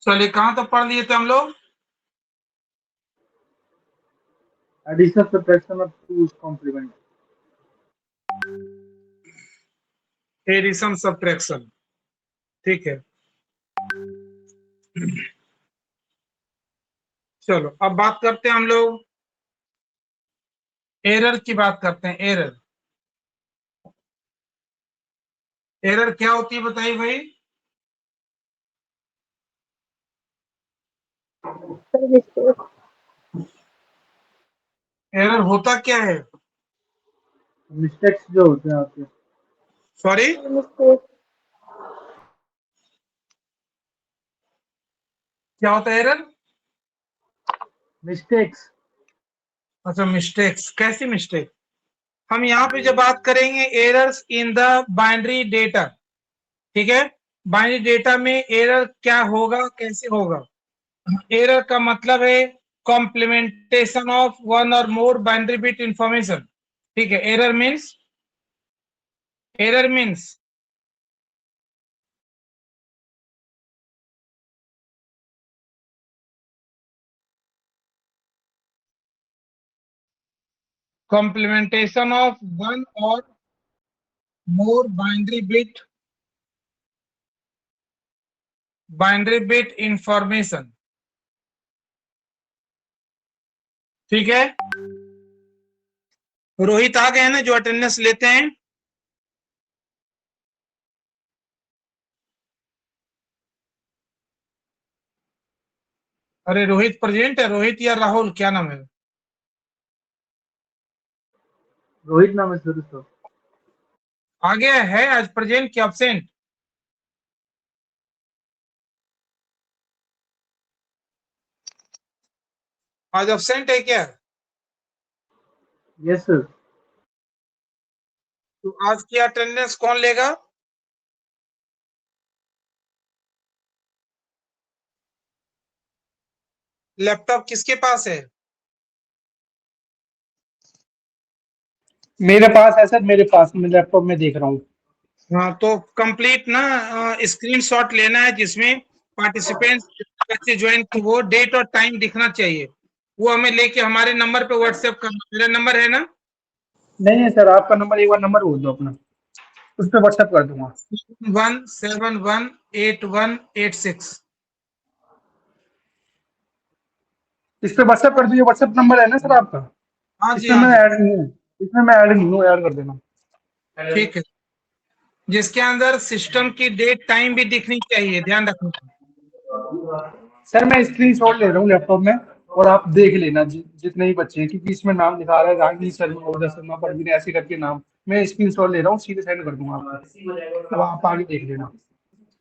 चलिए कहाँ तक पढ़ लिए थे हम लोग? Addition subtraction of two's complement. Addition subtraction, ठीक है। चलो अब बात करते हैं हम लोग एरर की बात करते हैं। एरर, एरर क्या होती है बताइए भाई? एरर होता क्या है? मिस्टेक्स जो होते हैं आपके। सॉरी, क्या होता है एरर? मिस्टेक्स। अच्छा, मिस्टेक्स। कैसी मिस्टेक? हम यहाँ पे जब बात करेंगे errors in the binary data, ठीक है। बाइनरी डेटा में एरर क्या होगा, कैसे होगा? एरर का मतलब है कॉम्प्लीमेंटेशन ऑफ वन और मोर बाइनरी बिट इंफॉर्मेशन, ठीक है। Error means complementation of one or more binary bit information, ठीक है। रोहित आ गए हैं ना, जो अटेंडेंस लेते हैं? अरे रोहित प्रेजेंट है, रोहित या राहुल, क्या नाम है? रोहित नाम है सर। आ गया है आज प्रेजेंट क्या एब्सेंट? आज एब्सेंट है क्या? Yes sir. तो आज की अटेंडेंस कौन लेगा? लैपटॉप किसके पास है? मेरे पास है सर, मेरे पास, मैं लैपटॉप में देख रहा हूँ। हाँ तो कंप्लीट ना स्क्रीनशॉट लेना है जिसमें पार्टिसिपेंट्स कैसे ज्वाइन, वो डेट और टाइम दिखना चाहिए। वो हमें लेके हमारे नंबर पे व्हाट्सएप करना। मेरा नंबर है ना? नहीं है सर, आपका नंबर, एक बार नंबर बोल दो अपना, उस पर व्हाट्सएप कर दूंगा। 17181 इस पे व्हाट्सएप कर दीजिए, व्हाट्सएप नंबर है ना सर आपका? हाँ जी इसमें हाँ मैं जी, ऐड नहीं हूँ, इसमें मैं ऐड नहीं हूँ, ऐड कर देना। ठीक है। जिसके अंदर सिस्टम की डेट टाइम भी दिखनी चाहिए, ध्यान रखना। सर मैं स्क्रीनशॉट ले रहा हूँ लैपटॉप में, और आप देख लेना जितने ही बच्चे हैं, क्योंकि इसमें नाम लिखा रहा है रागिनी शर्मा, उदय शर्मा, परवीन, ऐसे करके नाम। मैं स्क्रीनशॉट ले रहा हूँ, सीधे सेंड कर दूंगा आपको, तो आप आगे देख लेना।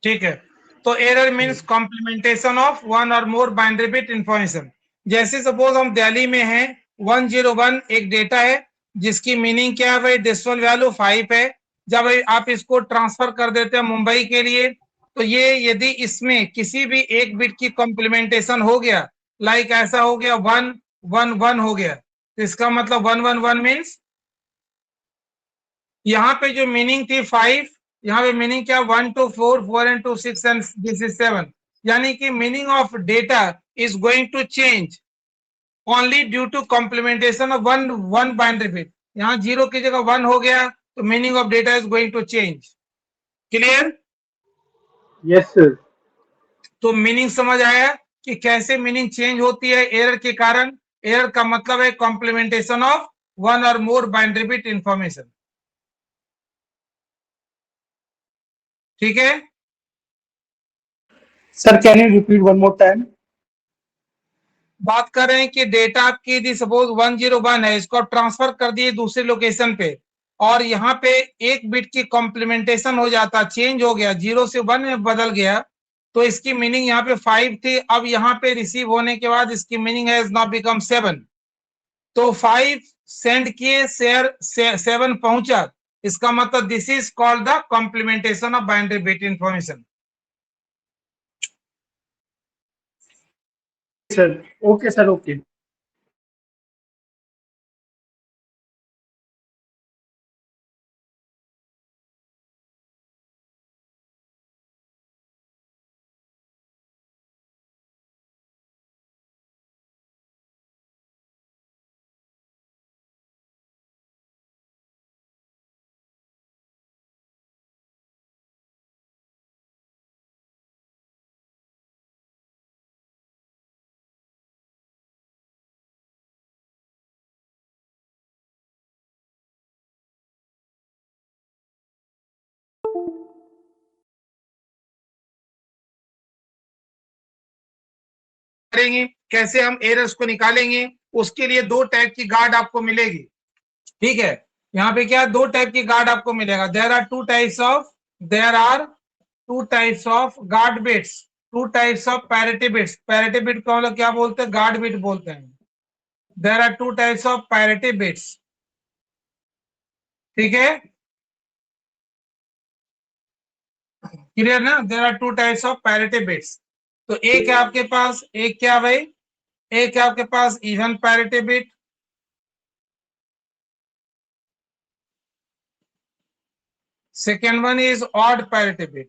ठीक है। तो error means complementation of one और मोर बाइनरी बिट इंफॉर्मेशन। जैसे सपोज हम दिल्ली में हैं, 101 एक डेटा है जिसकी मीनिंग क्या है भाई? डेसिमल वैल्यू 5 है। जब आप इसको ट्रांसफर कर देते हैं मुंबई के लिए, तो ये यदि इसमें किसी भी एक बिट की कॉम्प्लीमेंटेशन हो गया, लाइक ऐसा हो गया 111 हो गया, तो इसका मतलब 111 मीन्स यहाँ पे जो मीनिंग थी 5, यहाँ पे मीनिंग क्या? 1 2 4, 4 and 2 6 एंड दिस इज 7। यानी कि meaning of data is going to change only due to complementation of one one binary bit. यहाँ 0 की जगह 1 हो गया, तो meaning of data is going to change. Clear? Yes sir. तो मीनिंग समझ आया कि कैसे मीनिंग चेंज होती है एरर के कारण? एरर का मतलब है कॉम्प्लीमेंटेशन ऑफ वन और मोर बाइनरी बिट इंफॉर्मेशन, ठीक है। Sir can you repeat one more time? बात कर रहे हैं कि डेटा आपकी यदि सपोज 101 है, इसको आप ट्रांसफर कर दिए दूसरे लोकेशन पे, और यहाँ पे एक बिट की कॉम्प्लीमेंटेशन हो जाता, चेंज हो गया, 0 से 1 में बदल गया, तो इसकी मीनिंग यहाँ पे 5 थी, अब यहाँ पे रिसीव होने के बाद इसकी मीनिंग है नाउ बिकम 7। तो 5 सेंड किए, शेयर 7 पहुंचा, इसका मतलब this is called the complementation of binary bit information. Sir okay sir, okay. करेंगे, कैसे हम एरर्स को निकालेंगे, उसके लिए 2 टाइप की गार्ड आपको मिलेगी। ठीक है, यहाँ पे क्या 2 टाइप की गार्ड आपको मिलेगा। There are two types of guard bits, 2 types of parity bits. Parity bit को हम लोग क्या बोलते हैं, गार्ड बिट बोलते हैं। There are 2 types of parity bits. ठीक है, क्लियर ना? There are 2 types of parity bits. तो एक है आपके पास, एक क्या भाई, एक है आपके पास even parity bit, second one is odd parity bit.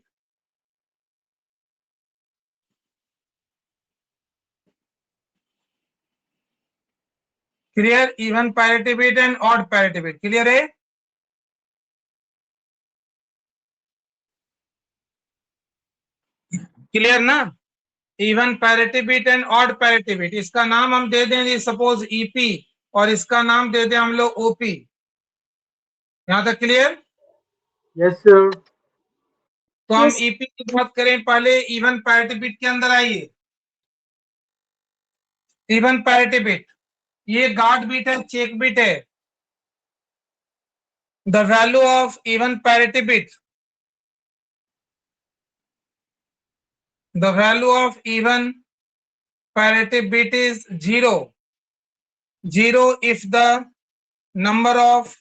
Clear? Even parity bit and odd parity bit. Clear है? क्लियर ना? Even parity bit and odd parity bit, इसका नाम हम दे दें सपोज ईपी और इसका नाम दे दें हम लोग ओपी। यहां तक क्लियर? Yes sir. तो हम ईपी की बात करें, पहले इवन पैरिटी बिट के अंदर आइए। इवन पैरिटी बिट ये गार्ड बिट है, चेक बिट है। The value of even parity bit, the value of even parity bit is 0 if the number of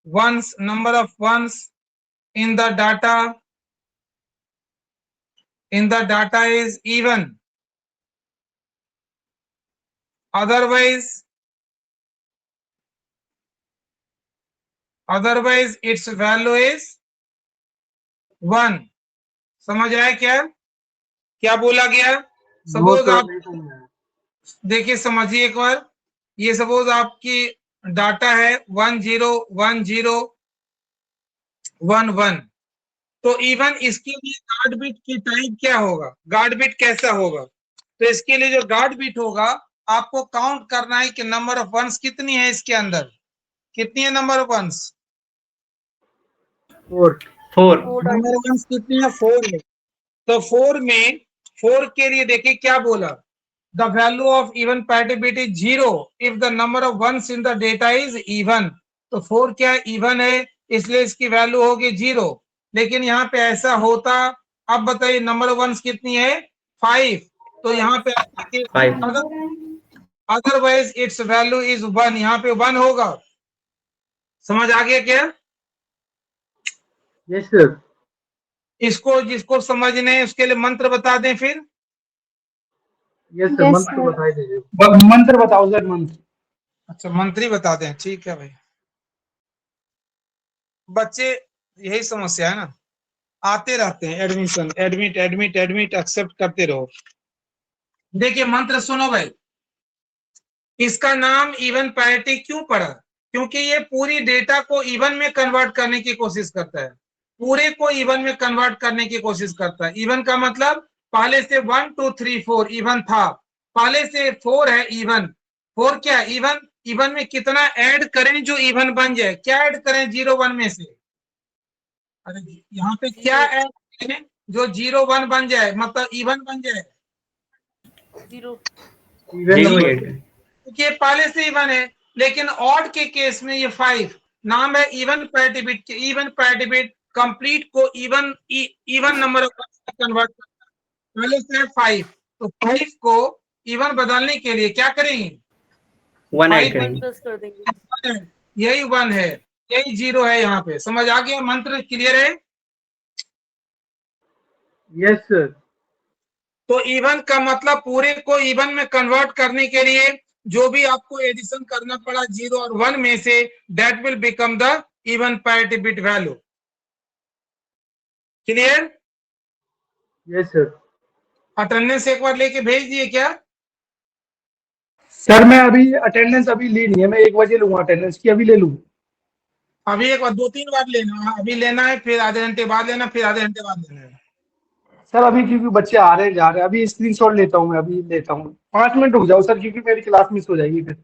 ones in the data is even, otherwise its value is 1। समझ आया क्या बोला गया? Suppose आप देखिए, समझिए एक बार, ये सपोज आपकी डाटा है 101011, तो इवन इसके लिए गार्ड बिट की टाइप क्या होगा, गार्ड बिट कैसा होगा? तो इसके लिए जो गार्ड बिट होगा, आपको काउंट करना है कि नंबर ऑफ वंस कितनी है इसके अंदर, कितनी है number of ones? 4 number of ones कितनी है? 4 है। तो 4 के लिए देखिए क्या बोला, the value of even parity bit is 0 if the number of ones in the data is even. तो 4 क्या इवन है, इसलिए इसकी वैल्यू होगी 0। लेकिन यहाँ पे ऐसा होता, अब बताइए नंबर ऑफ वंस कितनी है? 5। तो यहाँ पे अदरवाइज इट्स वैल्यू इज 1, यहाँ पे 1 होगा। समझ आ गया क्या? Yes sir. इसको जिसको समझने है उसके लिए मंत्र बता दें फिर। यस सर, मंत्र बता दीजिए। मंत्र बताओ सर, मंत्र। अच्छा, मंत्री बता दें, ठीक है भाई। बच्चे यही समस्या है ना, आते रहते हैं एडमिशन, एडमिट एक्सेप्ट करते रहो। देखिए मंत्र सुनो भाई, इसका नाम इवन पैरिटी क्यों पड़ा? क्योंकि ये पूरी डेटा को इवन में कन्वर्ट करने की कोशिश करता है, पूरे को इवन में कन्वर्ट करने की कोशिश करता है। इवन का मतलब पहले से 1 2 3 4 इवन था, पहले से 4 है इवन। 4 क्या इवन? इवन में कितना ऐड करें जो इवन बन जाए? क्या ऐड करें 0 1 में से? अरे यहाँ पे क्या ऐड करें जो 0 1 बन जाए, मतलब इवन बन जाए? 0 ये पहले से इवन है। लेकिन ऑड के केस में ये 5 नाम है इवन पैरिटी बिट के। इवन पैरिटी बिट कंप्लीट को इवन नंबर ऑफ कन्वर्ट करता है, पहले से है 5। तो 5 को इवन बदलने के लिए क्या करेंगे? 1 ऐड करेंगे। यही 1 है, यही 0 है। यहाँ पे समझ आ गया? मंत्र क्लियर है? Yes sir. तो इवन का मतलब पूरे को इवन में कन्वर्ट करने के लिए जो भी आपको एडिशन करना पड़ा 0 और 1 में से, that will become the even parity bit value. Clear? Yes sir. Attendance एक बार लेके भेज दिए क्या? सर मैं अभी अटेंडेंस अभी ली नहीं है, मैं 1 बजे लूंगा अटेंडेंस की, अभी ले लूँ? अभी एक बार 2-3 बार लेना, अभी लेना है, फिर आधे घंटे बाद लेना, फिर आधे घंटे बाद लेना है। सर अभी क्योंकि बच्चे आ रहे हैं जा रहे हैं, अभी स्क्रीनशॉट लेता हूँ मैं, अभी लेता हूँ। 5 मिनट रुक जाओ सर, क्योंकि मेरी क्लास मिस हो जाएगी फिर।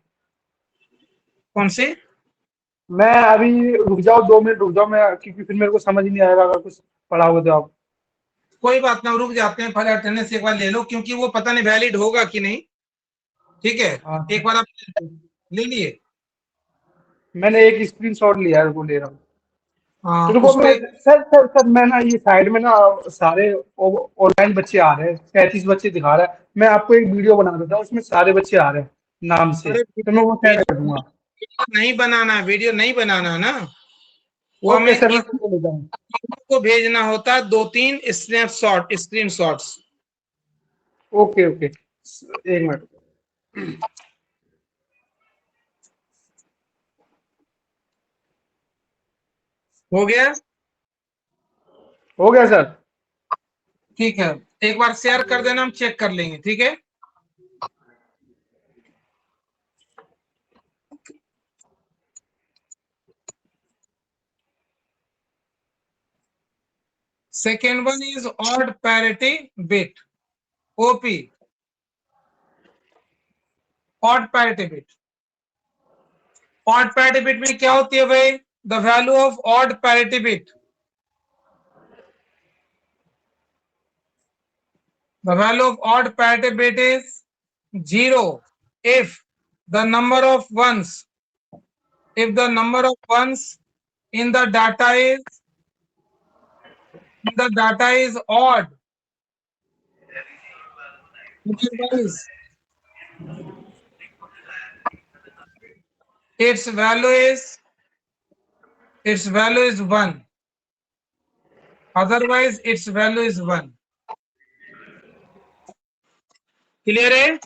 कौन से? मैं अभी रुक जाओ, 2 मिनट रुक जाओ मैं, क्योंकि फिर मेरे को समझ नहीं आएगा अगर कुछ पढ़ा होगा तो। आप कोई बात ना, रुक जाते हैं, पहले अटेंडेंस एक बार ले लो, क्योंकि वो पता नहीं वैलिड होगा कि नहीं। ठीक है, हाँ एक बार आप ले लिए। मैंने एक स्क्रीनशॉट लिया है, वो ले रहा हूँ। हाँ रुको मैं, उसको एक, सर मैं ना ये साइड में ना सारे ऑनलाइन बच्चे आ रहे हैं, 35 बच्चे दिखा रहा है। मैं आपको एक वीडियो बना देता हूँ, उसमें सारे बच्चे आ रहे हैं नाम से, अरे तो मैं वो सेंड कर वीडियो दूंगा। नहीं बनाना है, वीडियो नहीं बनाना है ना, वो ओके हमें सर, मैं इस फोटो लेता हूँ। को भेजना होता है, 2-3 स्नैपशॉट, स्क्रीनशॉट्स। ओके ओके, एक मिनट। हो गया? हो गया सर। ठीक है, एक बार शेयर कर देना, हम चेक कर लेंगे, ठीक है। Second one is odd parity bit, OP, odd parity bit। odd parity bit में क्या होती है भाई? The value of odd parity bit, the value of odd parity bit is 0 if the number of ones, if the number of ones in the data is odd, otherwise its value is 1, otherwise its value is 1। Clear है?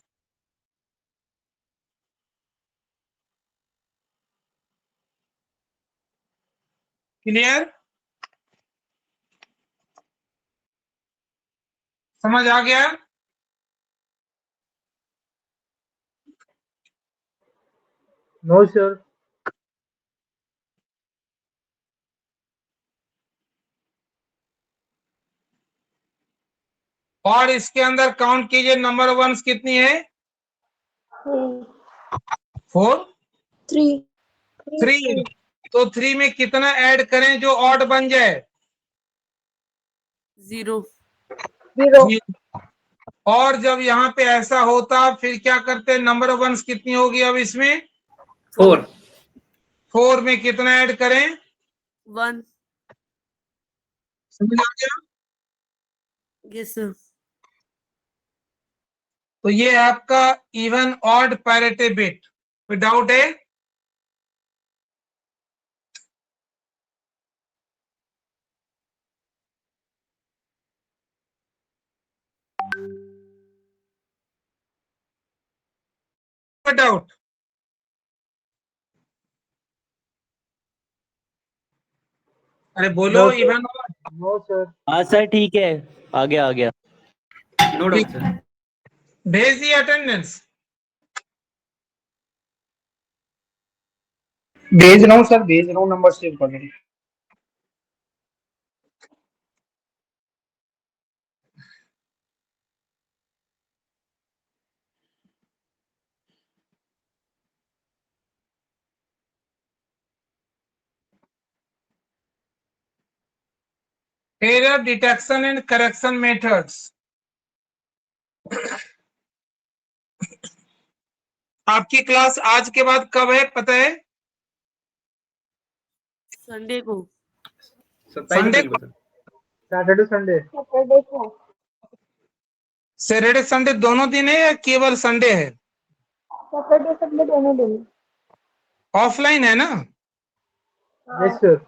Clear, समझ आ गया? No sir. और इसके अंदर count कीजिए, number once कितनी है? 4, 3। तो 3 में कितना ऐड करें जो ऑड बन जाए? 0। और जब यहाँ पे ऐसा होता फिर क्या करते? नंबर वंस कितनी होगी अब इसमें? 4। 4 में कितना ऐड करें? 1। समझ आ गया? Yes sir. तो ये है आपका इवन ऑड पैरिटी बिट। कोई डाउट है? डाउट? अरे बोलो no sir. Even. No sir. हाँ सर ठीक है, आ गया आ गया। No doubt sir. भेज दिए अटेंडेंस? भेज रहा हूँ सर, भेज रहा हूँ, नंबर सेव कर रहा हूँ। Error detection and correction methods. आपकी क्लास आज के बाद कब है पता है? संडे को। 27 संडे अप्रैल को sir. Saturday Sunday. Saturday Sunday दोनों दिन है या केवल संडे है? सैटरडे संडे दोनों दिन। ऑफलाइन है ना? Yes sir.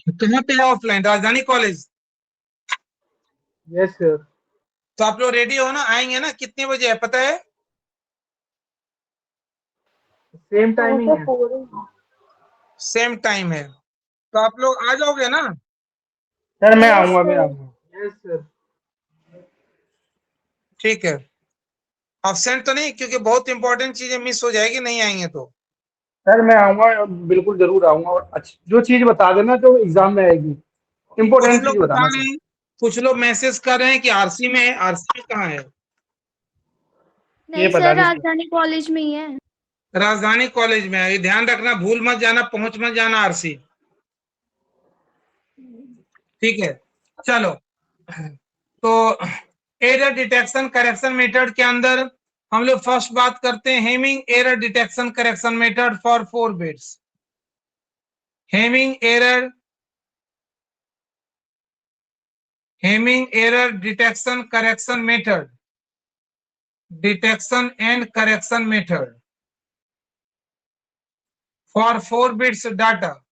कहाँ पे है ऑफलाइन? राजधानी कॉलेज? Yes sir. तो आप लोग रेडी हो ना? आएंगे ना? कितने बजे है पता है? सेम टाइमिंग है। सेम टाइम है, तो आप लोग आ जाओगे ना? सर मैं आऊंगा, मैं आऊंगा। Yes sir. ठीक है, अब्सेंट तो नहीं, क्योंकि बहुत इंपॉर्टेंट चीजें मिस हो जाएगी नहीं आएंगे तो। सर मैं आऊंगा, बिल्कुल जरूर आऊंगा, और जो चीज बता देना जो एग्जाम में आएगी, कुछ इम्पोर्टेंट लोग चीज बता बताना रहे सर। हैं, कुछ लोग मैसेज कर रहे हैं कि आरसी में है। आरसी में कहाँ है? ये नहीं पता सर, नहीं सर। राजधानी कॉलेज में ही है। राजधानी कॉलेज में है, ध्यान रखना, भूल मत जाना, पहुंच मत जाना आरसी। ठीक है, चलो। तो एरर डिटेक्शन करेक्शन मेथड के अंदर हम लोग फर्स्ट बात करते हैं Hamming error detection correction method for 4 bits. Hamming error detection correction method, detection and correction method for 4 bits data।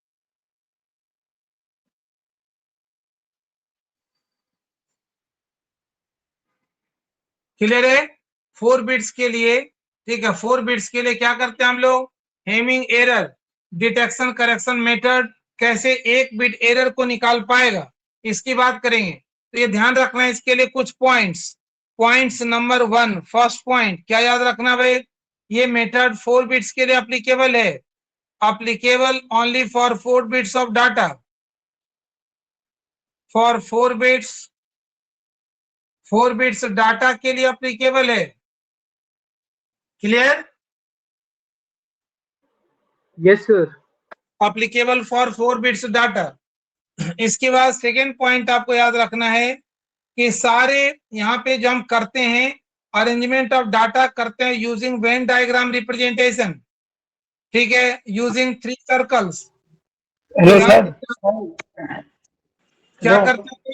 Clear है? 4 बिट्स के लिए, ठीक है, 4 बिट्स के लिए क्या करते हैं हम लोग? Hamming error detection correction method, कैसे एक बिट एरर को निकाल पाएगा इसकी बात करेंगे। तो ये ध्यान रखना है, इसके लिए कुछ पॉइंट्स नंबर 1, फर्स्ट पॉइंट क्या याद रखना भाई? ये मेथड 4 बिट्स के लिए अप्लीकेबल है, applicable only for 4 bits of data, for 4 bits data के लिए अप्लीकेबल है। Clear? Yes sir. Applicable for 4 bits data. इसके बाद सेकेंड पॉइंट आपको याद रखना है कि सारे यहाँ पे जो हम करते हैं अरेंजमेंट ऑफ डाटा करते हैं यूजिंग वेन डायग्राम रिप्रेजेंटेशन, ठीक है, यूजिंग 3 सर्कल्स। Hello sir. क्या करते हैं?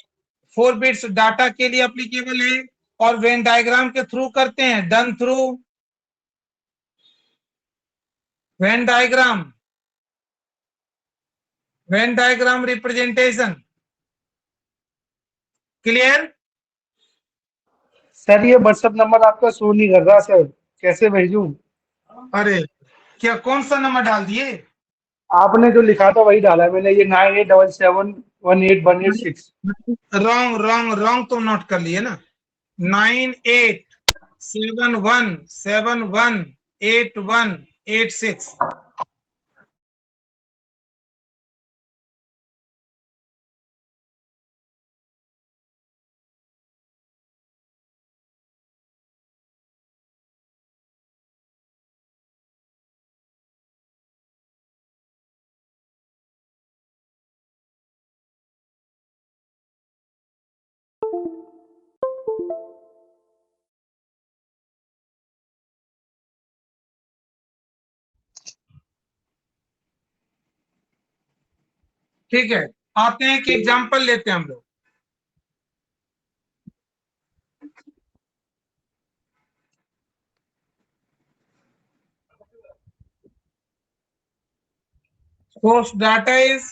4 बिट्स डाटा के लिए अप्लीकेबल है और वेन डायग्राम के थ्रू करते हैं, done through Venn diagram representation. Clear? Sir ये व्हाट्सएप नंबर आपका शो नहीं कर रहा सर, कैसे भेजूं? अरे क्या, कौन सा नंबर डाल दिए? आपने जो लिखा था वही डाला है मैंने, ये 9877181886। रॉन्ग तो नोट कर लिए ना। 9871718186। ठीक है, आते हैं कि एग्जाम्पल लेते हैं हम लोग। सोर्स डाटा इज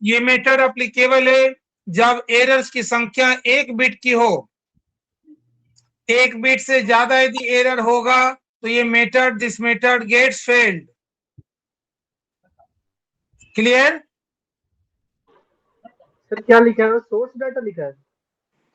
ये मेथड अप्लीकेबल है जब एरर्स की संख्या 1 बिट की हो। 1 बिट से ज्यादा यदि एरर होगा तो ये method, this method gets failed. Clear? Sir क्या लिखा है, सोर्स डाटा लिखा है?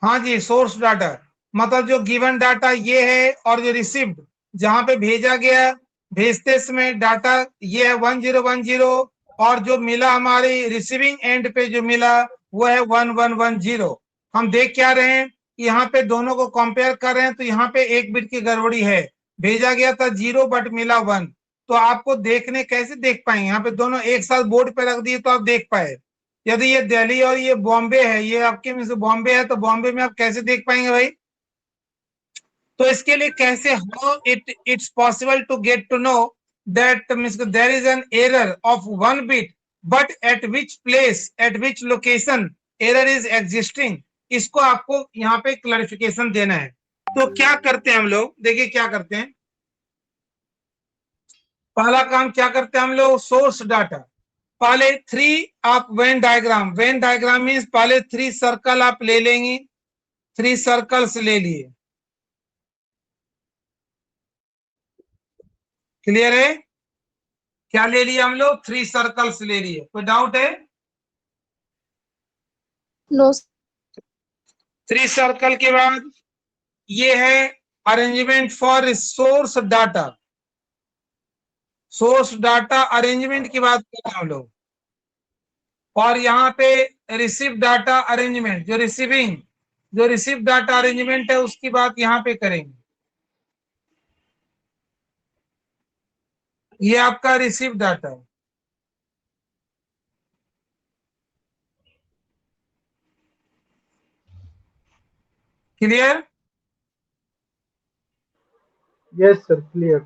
हाँ जी, सोर्स डाटा मतलब जो गिवन डाटा ये है और जो रिसीव्ड जहां पे भेजा गया, भेजते समय डाटा ये है 1010 और जो मिला हमारे रिसीविंग एंड पे जो मिला वो है 1110। हम देख क्या रहे हैं, यहाँ पे दोनों को कंपेयर कर रहे हैं तो यहाँ पे 1 बिट की गड़बड़ी है, भेजा गया था 0 बट मिला 1। तो आपको देखने कैसे देख पाएंगे? यहाँ पे दोनों एक साथ बोर्ड पे रख दिए तो आप देख पाए। यदि ये दिल्ली और ये बॉम्बे है, ये आपके में से बॉम्बे है, तो बॉम्बे में आप कैसे देख पाएंगे भाई? तो इसके लिए कैसे, how it's possible to get to know that means there is an error of 1 bit but at which place, at which location error is existing, इसको आपको यहाँ पे क्लैरिफिकेशन देना है। तो क्या करते हैं हम लोग, देखिए क्या करते हैं। पहला काम क्या करते हैं हम लोग, सोर्स डाटा पहले 3 आप वेन डायग्राम मीन्स पहले 3 सर्कल आप ले लेंगे, 3 सर्कल्स ले लिए। क्लियर है? क्या ले लिया हम लोग? 3 सर्कल्स ले लिए। कोई डाउट है? नो 3 सर्कल के बाद ये है arrangement for source data. Source data arrangement की बात कर रहे हैं हम लोग। और यहाँ पे रिसीव डाटा अरेंजमेंट, जो रिसीविंग जो रिसीव डाटा अरेंजमेंट है उसकी बात यहाँ पे करेंगे। ये आपका रिसीव डाटा है। क्लियर? Yes sir, clear.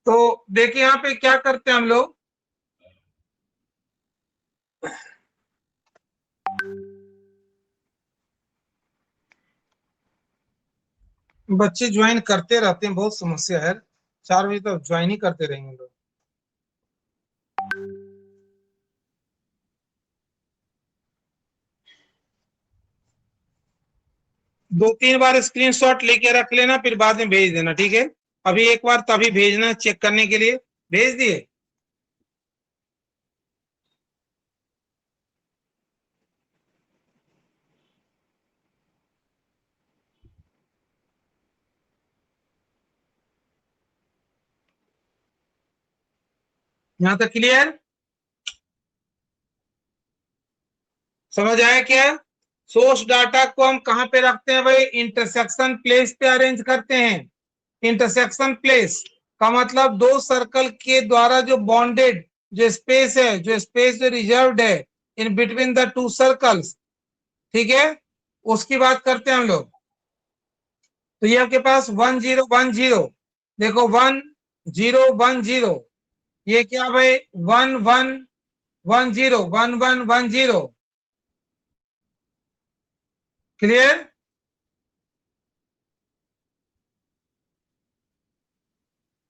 तो देखिए यहाँ पे क्या करते हैं हम लोग, बच्चे ज्वाइन करते रहते हैं, बहुत समस्या है। 4 बजे तक ज्वाइन ही करते रहेंगे लोग। दो तीन बार स्क्रीनशॉट लेके रख लेना, फिर बाद में भेज देना, ठीक है? अभी एक बार तभी भेजना चेक करने के लिए। भेज दिए? यहां तक क्लियर? समझ आया क्या? सोर्स डाटा को हम कहां पे रखते हैं भाई? इंटरसेक्शन प्लेस पे अरेंज करते हैं। इंटरसेक्शन प्लेस का मतलब दो सर्कल के द्वारा जो बॉन्डेड जो स्पेस है, जो रिजर्व्ड है in between the two circles, ठीक है, उसकी बात करते हैं हम लोग। तो ये आपके पास 1 0 1 0, देखो 1 0 1 0, ये क्या भाई 1 1 1 0 1 1 1 0। क्लियर?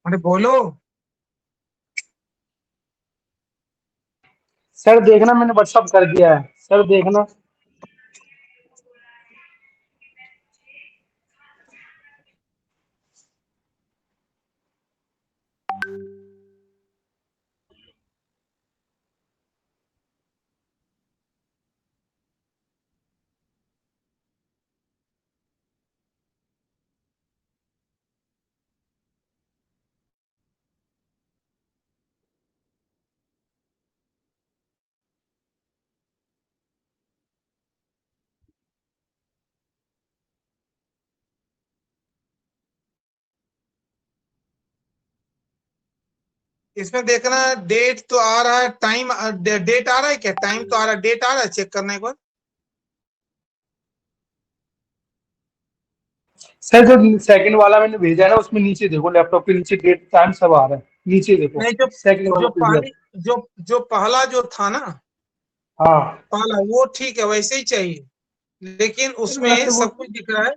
अरे बोलो। सर देखना, मैंने व्हाट्सअप कर दिया है, सर देखना। इसमें देखना डेट तो आ रहा है, टाइम डेट आ रहा है क्या? टाइम तो आ रहा है, डेट आ रहा है, चेक करना एक बार। सर जो सेकंड वाला मैंने भेजा है ना, उसमें नीचे देखो, लैपटॉप के नीचे डेट टाइम सब आ रहा है, नीचे देखो नहीं, जो सेकंड वाला जो पीडीएफ। पहली जो पहला जो था ना, हाँ पहला वो ठीक है, वैसे ही चाहिए, लेकिन सर, वैसे उसमें वो, सब कुछ दिख रहा है।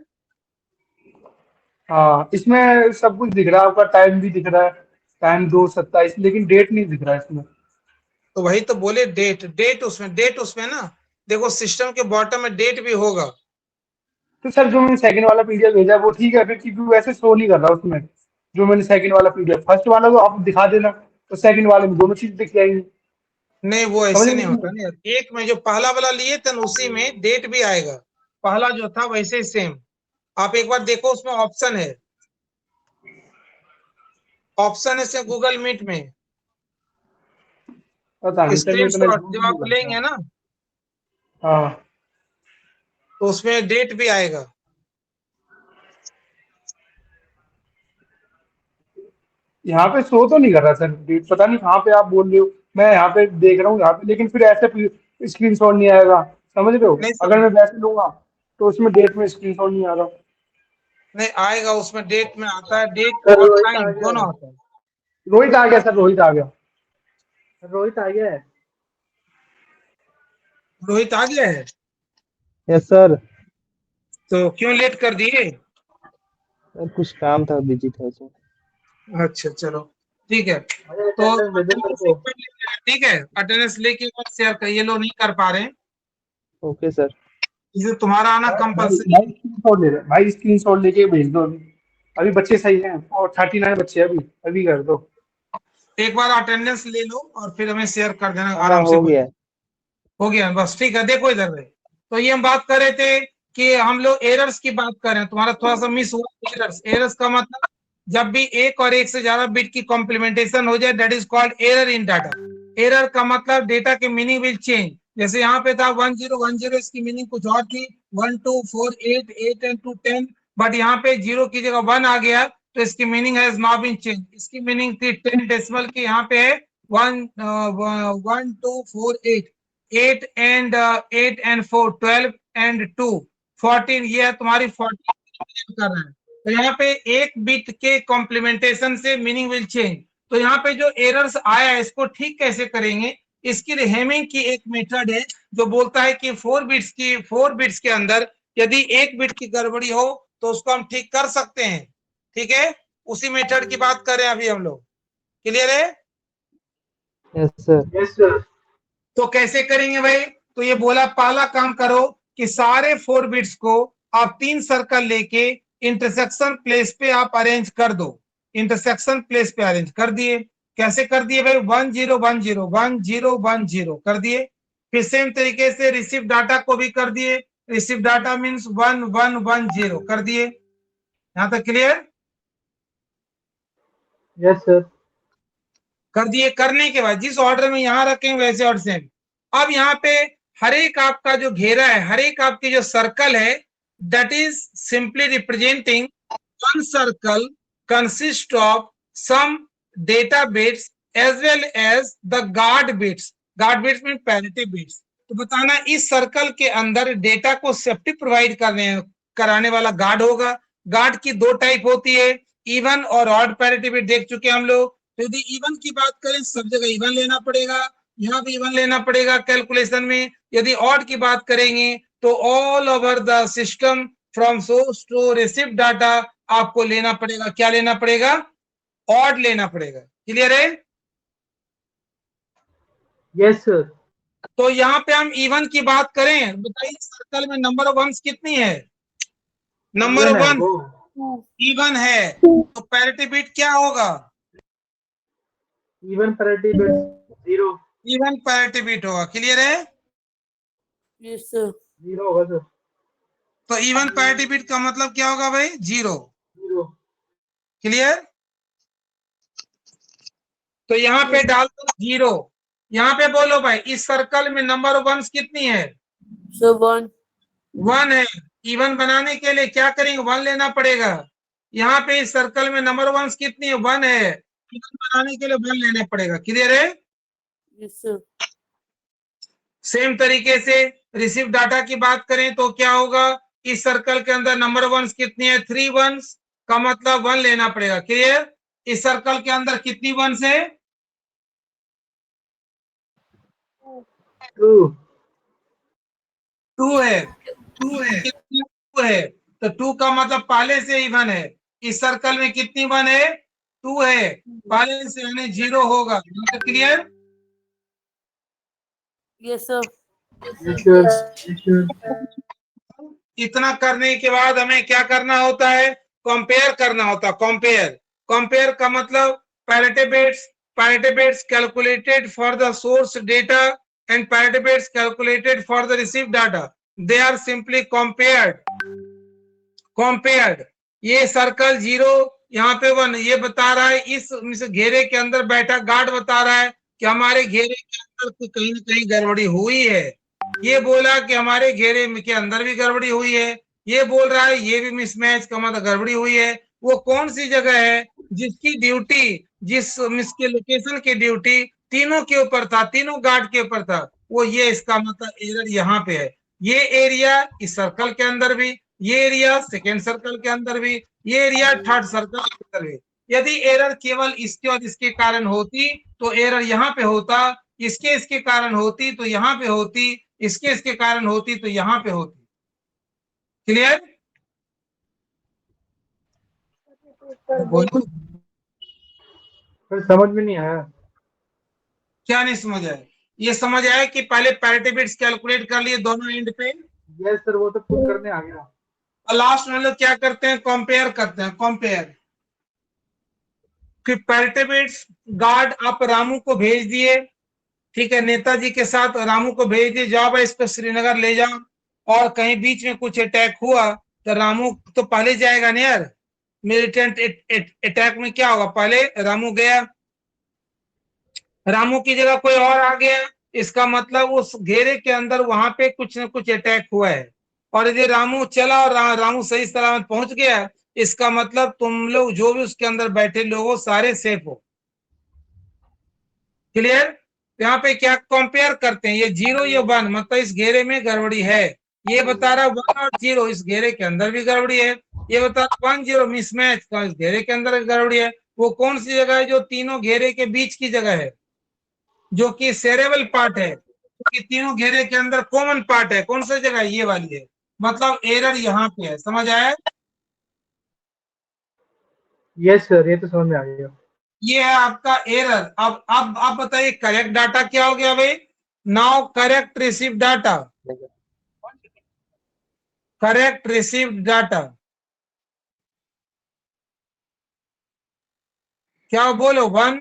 हाँ इसमें सब कुछ दिख रहा है, आपका टाइम भी दिख रहा है, टाइम 2:27, लेकिन डेट नहीं दिख रहा है इसमें। तो वही तो बोले, डेट उसमें ना, देखो सिस्टम के बॉटम में डेट भी होगा। तो सर जो मैंने सेकंड वाला पीडीएफ भेजा वो ठीक है फिर, क्योंकि वैसे शो नहीं कर रहा उसमें। जो मैंने सेकंड वाला पीडीएफ, फर्स्ट वाला तो आप दिखा देना, तो सेकंड वाले में दोनों चीज दिख जाएंगी। नहीं, वो समझ ऐसे नहीं होता लीजिए। ना यार। एक में जो पहला वाला लिए थे उसी में डेट भी आएगा, पहला जो था वैसे ही सेम। आप एक बार देखो, उसमें ऑप्शन है से गूगल मीट में पता नहीं सर, मैं इतना स्क्रीनशॉट यूज जब नहीं आप करता। लेंगे ना, हाँ तो उसमें डेट भी आएगा। यहाँ पे शो तो नहीं कर रहा सर डेट, पता नहीं कहाँ पे आप बोल रहे हो। मैं यहाँ पे देख रहा हूँ यहाँ पे, लेकिन फिर ऐसे स्क्रीन शॉट नहीं आएगा, समझ रहे हो? नहीं अगर समझ, मैं वैसे लूंगा तो उसमें डेट में स्क्रीन शॉट नहीं आ रहा। नहीं आएगा, उसमें डेट में आता है, डेट सर और रोहित आ टाइम गया दोनों है। आता है। रोहित आ गया सर, रोहित आ गया। रोहित आ गया है। रोहित आ गया है? Yes sir. तो क्यों लेट कर दिए? सर कुछ काम था, बिजी था सर। अच्छा चलो, ठीक है। भाई तो अटेंडेंस दे दो मेरे अटेंडेंस को। एक बार ले लेना, ठीक है? अटेंडेंस लेके एक बार शेयर करिए, लोग नहीं कर पा रहे हैं, ओके सर। इसे तुम्हारा आना भाई कंपलसरी भाई है। स्क्रीनशॉट ले रहे, भाई स्क्रीनशॉट लेके भेज दो अभी। अभी बच्चे सही हैं, और 39 बच्चे हैं, अभी अभी कर दो। एक बार अटेंडेंस ले लो और फिर हमें शेयर कर देना हाँ आराम से, हो कोई गया। हो गया बस, ठीक है। देखो इधर में, तो ये हम बात कर रहे थे कि हम लोग एरर्स की बात कर रहे हैं, तुम्हारा थोड़ा सा मिस हुआ। एरर्स का मतलब जब भी एक और एक से ज्यादा बिट की कॉम्प्लीमेंटेशन हो जाए, that is called error in data. Error का मतलब डेटा के मीनिंग विल चेंज। जैसे यहाँ पे था 1010, इसकी मीनिंग कुछ और थी, 1 2 4 8 8 एंड 2 10, बट यहाँ पे 0 की जगह 1 आ गया तो इसकी meaning has not been change. इसकी मीनिंग थी 10 डेसिमल की, यहाँ पे है 1 1 2 4 8 8 एंड 4 12 एंड 2 14, ये है तुम्हारी 14 कर रहा है। तो यहाँ पे एक बिट के कॉम्प्लीमेंटेशन से मीनिंग विल चेंज। तो यहाँ पे जो एरर्स आया है इसको ठीक कैसे करेंगे, इसकी हेमिंग की एक मेथड है जो बोलता है कि 4 बिट्स के अंदर यदि एक बिट की गड़बड़ी हो तो उसको हम ठीक कर सकते हैं। ठीक है, उसी मेथड की बात कर रहे हैं अभी हम लोग। क्लियर है? Yes sir. Yes sir. तो कैसे करेंगे भाई? तो ये बोला पहला काम करो कि सारे 4 बिट्स को आप 3 सर्कल लेके इंटरसेक्शन प्लेस पे आप अरेंज कर दो। इंटरसेक्शन प्लेस पे अरेंज कर दिए। कैसे कर दिए भाई? 1 0 1 0 1 0 1 0 कर दिए। फिर सेम तरीके से रिसीव डाटा को भी कर दिए। रिसीव डाटा मीन्स 1 1 1 0 कर दिए। यहां तक क्लियर? Yes sir. कर दिए। करने के बाद जिस ऑर्डर में यहां रखें वैसे ऑर्डर से अब यहाँ पे हर एक आपका जो घेरा है, हर एक आपकी जो सर्कल है, that is simply representing one circle consist of some data bits as well as the guard bits. Guard bits mean parity bits. तो बताना इस सर्कल के अंदर डेटा को सेफ्टी प्रोवाइड कराने वाला गार्ड होगा। गार्ड की 2 टाइप होती है, इवन और ऑड पैरिटी बिट देख चुके हम लोग। तो यदि इवन की बात करें सब जगह इवन लेना पड़ेगा, यहाँ भी इवन लेना पड़ेगा कैलकुलेशन में। यदि ऑड की बात करेंगे तो all over the system from source to receive data आपको लेना पड़ेगा। क्या लेना पड़ेगा? ऑड लेना पड़ेगा। क्लियर है? Yes sir. तो यहाँ पे हम इवन की बात करें, बताइए सर्कल में नंबर ऑफ वंस कितनी है? नंबर ऑफ वन इवन है, तो पैरिटी बिट क्या होगा? Even parity bit 0। Even parity bit होगा। क्लियर है? Yes sir. 0 होगा सर। तो इवन पैरिटी बिट का मतलब क्या होगा भाई? 0। 0। क्लियर? तो यहाँ पे डाल दो 0। यहाँ पे बोलो भाई इस सर्कल में नंबर ऑफ वंस कितनी है? सर 1। 1 है। इवन बनाने के लिए क्या करेंगे? 1 लेना पड़ेगा। यहाँ पे इस सर्कल में नंबर ऑफ वंस कितनी है? 1 है। इवन बनाने के लिए 1 लेना पड़ेगा। क्लियर है? Yes sir. सेम तरीके से रिसीव डाटा की बात करें तो क्या होगा? इस सर्कल के अंदर नंबर ऑफ वंस कितनी है? 3 वंस का मतलब 1 लेना पड़ेगा। क्लियर? इस सर्कल के अंदर कितनी वंस है? 2। 2 है। 2 है। कितनी 2 है? तो 2 का मतलब पहले से इवन है। इस सर्कल में कितनी 1 है? 2 है। पहले से यानी 0 होगा। Clear? Yes sir. Yes sir. इतना करने के बाद हमें क्या करना होता है? कंपेयर करना होता है। कंपेयर का मतलब parity bits calculated for the source data and parity bits calculated for the receive data, they are simply compared. ये सर्कल 0 यहाँ पे 1 ये बता रहा है इस घेरे के अंदर बैठा गार्ड बता रहा है कि हमारे घेरे के अंदर कहीं ना कहीं गड़बड़ी हुई है। ये बोला कि हमारे घेरे के अंदर भी गड़बड़ी हुई है। ये बोल रहा है ये भी मिसमैच का मतलब गड़बड़ी हुई है। वो कौन सी जगह है जिसकी ड्यूटी, जिस मिसके लोकेशन की ड्यूटी तीनों के ऊपर था, तीनों गार्ड के ऊपर था, वो ये इसका मतलब एरर यहाँ पे है। ये एरिया इस सर्कल के अंदर भी, ये एरिया सेकेंड सर्कल के अंदर भी, ये एरिया थर्ड सर्कल के अंदर भी। यदि एरर केवल इसके और इसके कारण होती तो एरर यहाँ पे होता, इसके कारण होती तो यहाँ पे होती, इसके कारण होती तो यहाँ पे होती। क्लियर? बोलो फिर समझ में नहीं आया। क्या नहीं समझ आया? ये समझ आया कि पहले पैरिटी बिट्स कैलकुलेट कर लिए दोनों एंड पे, यस सर, वो तो खुद करने आ गया। और लास्ट में लोग क्या करते हैं? कंपेयर करते हैं। कंपेयर कि पैरिटी बिट्स गार्ड आप रामू को भेज दिए, ठीक है, नेताजी के साथ रामू को भेज दिए, जाओ भाई इसको श्रीनगर ले जाओ, और कहीं बीच में कुछ अटैक हुआ तो रामू तो पहले जाएगा ना यार। मिलिटेंट अटैक में क्या होगा? पहले रामू गया, रामू की जगह कोई और आ गया, इसका मतलब उस घेरे के अंदर वहां पे कुछ न कुछ अटैक हुआ है। और यदि रामू चला और रामू सही सलामत पहुंच गया, इसका मतलब तुम लोग जो भी उसके अंदर बैठे लोग हो सारे सेफ हो। क्लियर? यहाँ पे क्या कंपेयर करते हैं, ये 0 ये 1, मतलब इस घेरे में गड़बड़ी है। ये बता रहा 1 और 0 इस घेरे के अंदर भी गड़बड़ी है। ये बता रहा 1 0 मिसमैच का इस घेरे के अंदर गड़बड़ी है। वो कौन सी जगह है? जो तीनों घेरे के बीच की जगह है, जो कि सेरेबल पार्ट है, कि तीनों घेरे के अंदर कॉमन पार्ट है। कौन सी जगह? ये वाली है। मतलब एरर यहाँ पे है। समझ आया? यस सर, ये तो समझ में आ गया। ये है आपका एरर। अब आप बताइए करेक्ट डाटा क्या हो गया भाई? Now correct receive data, correct receive data क्या? बोलो 1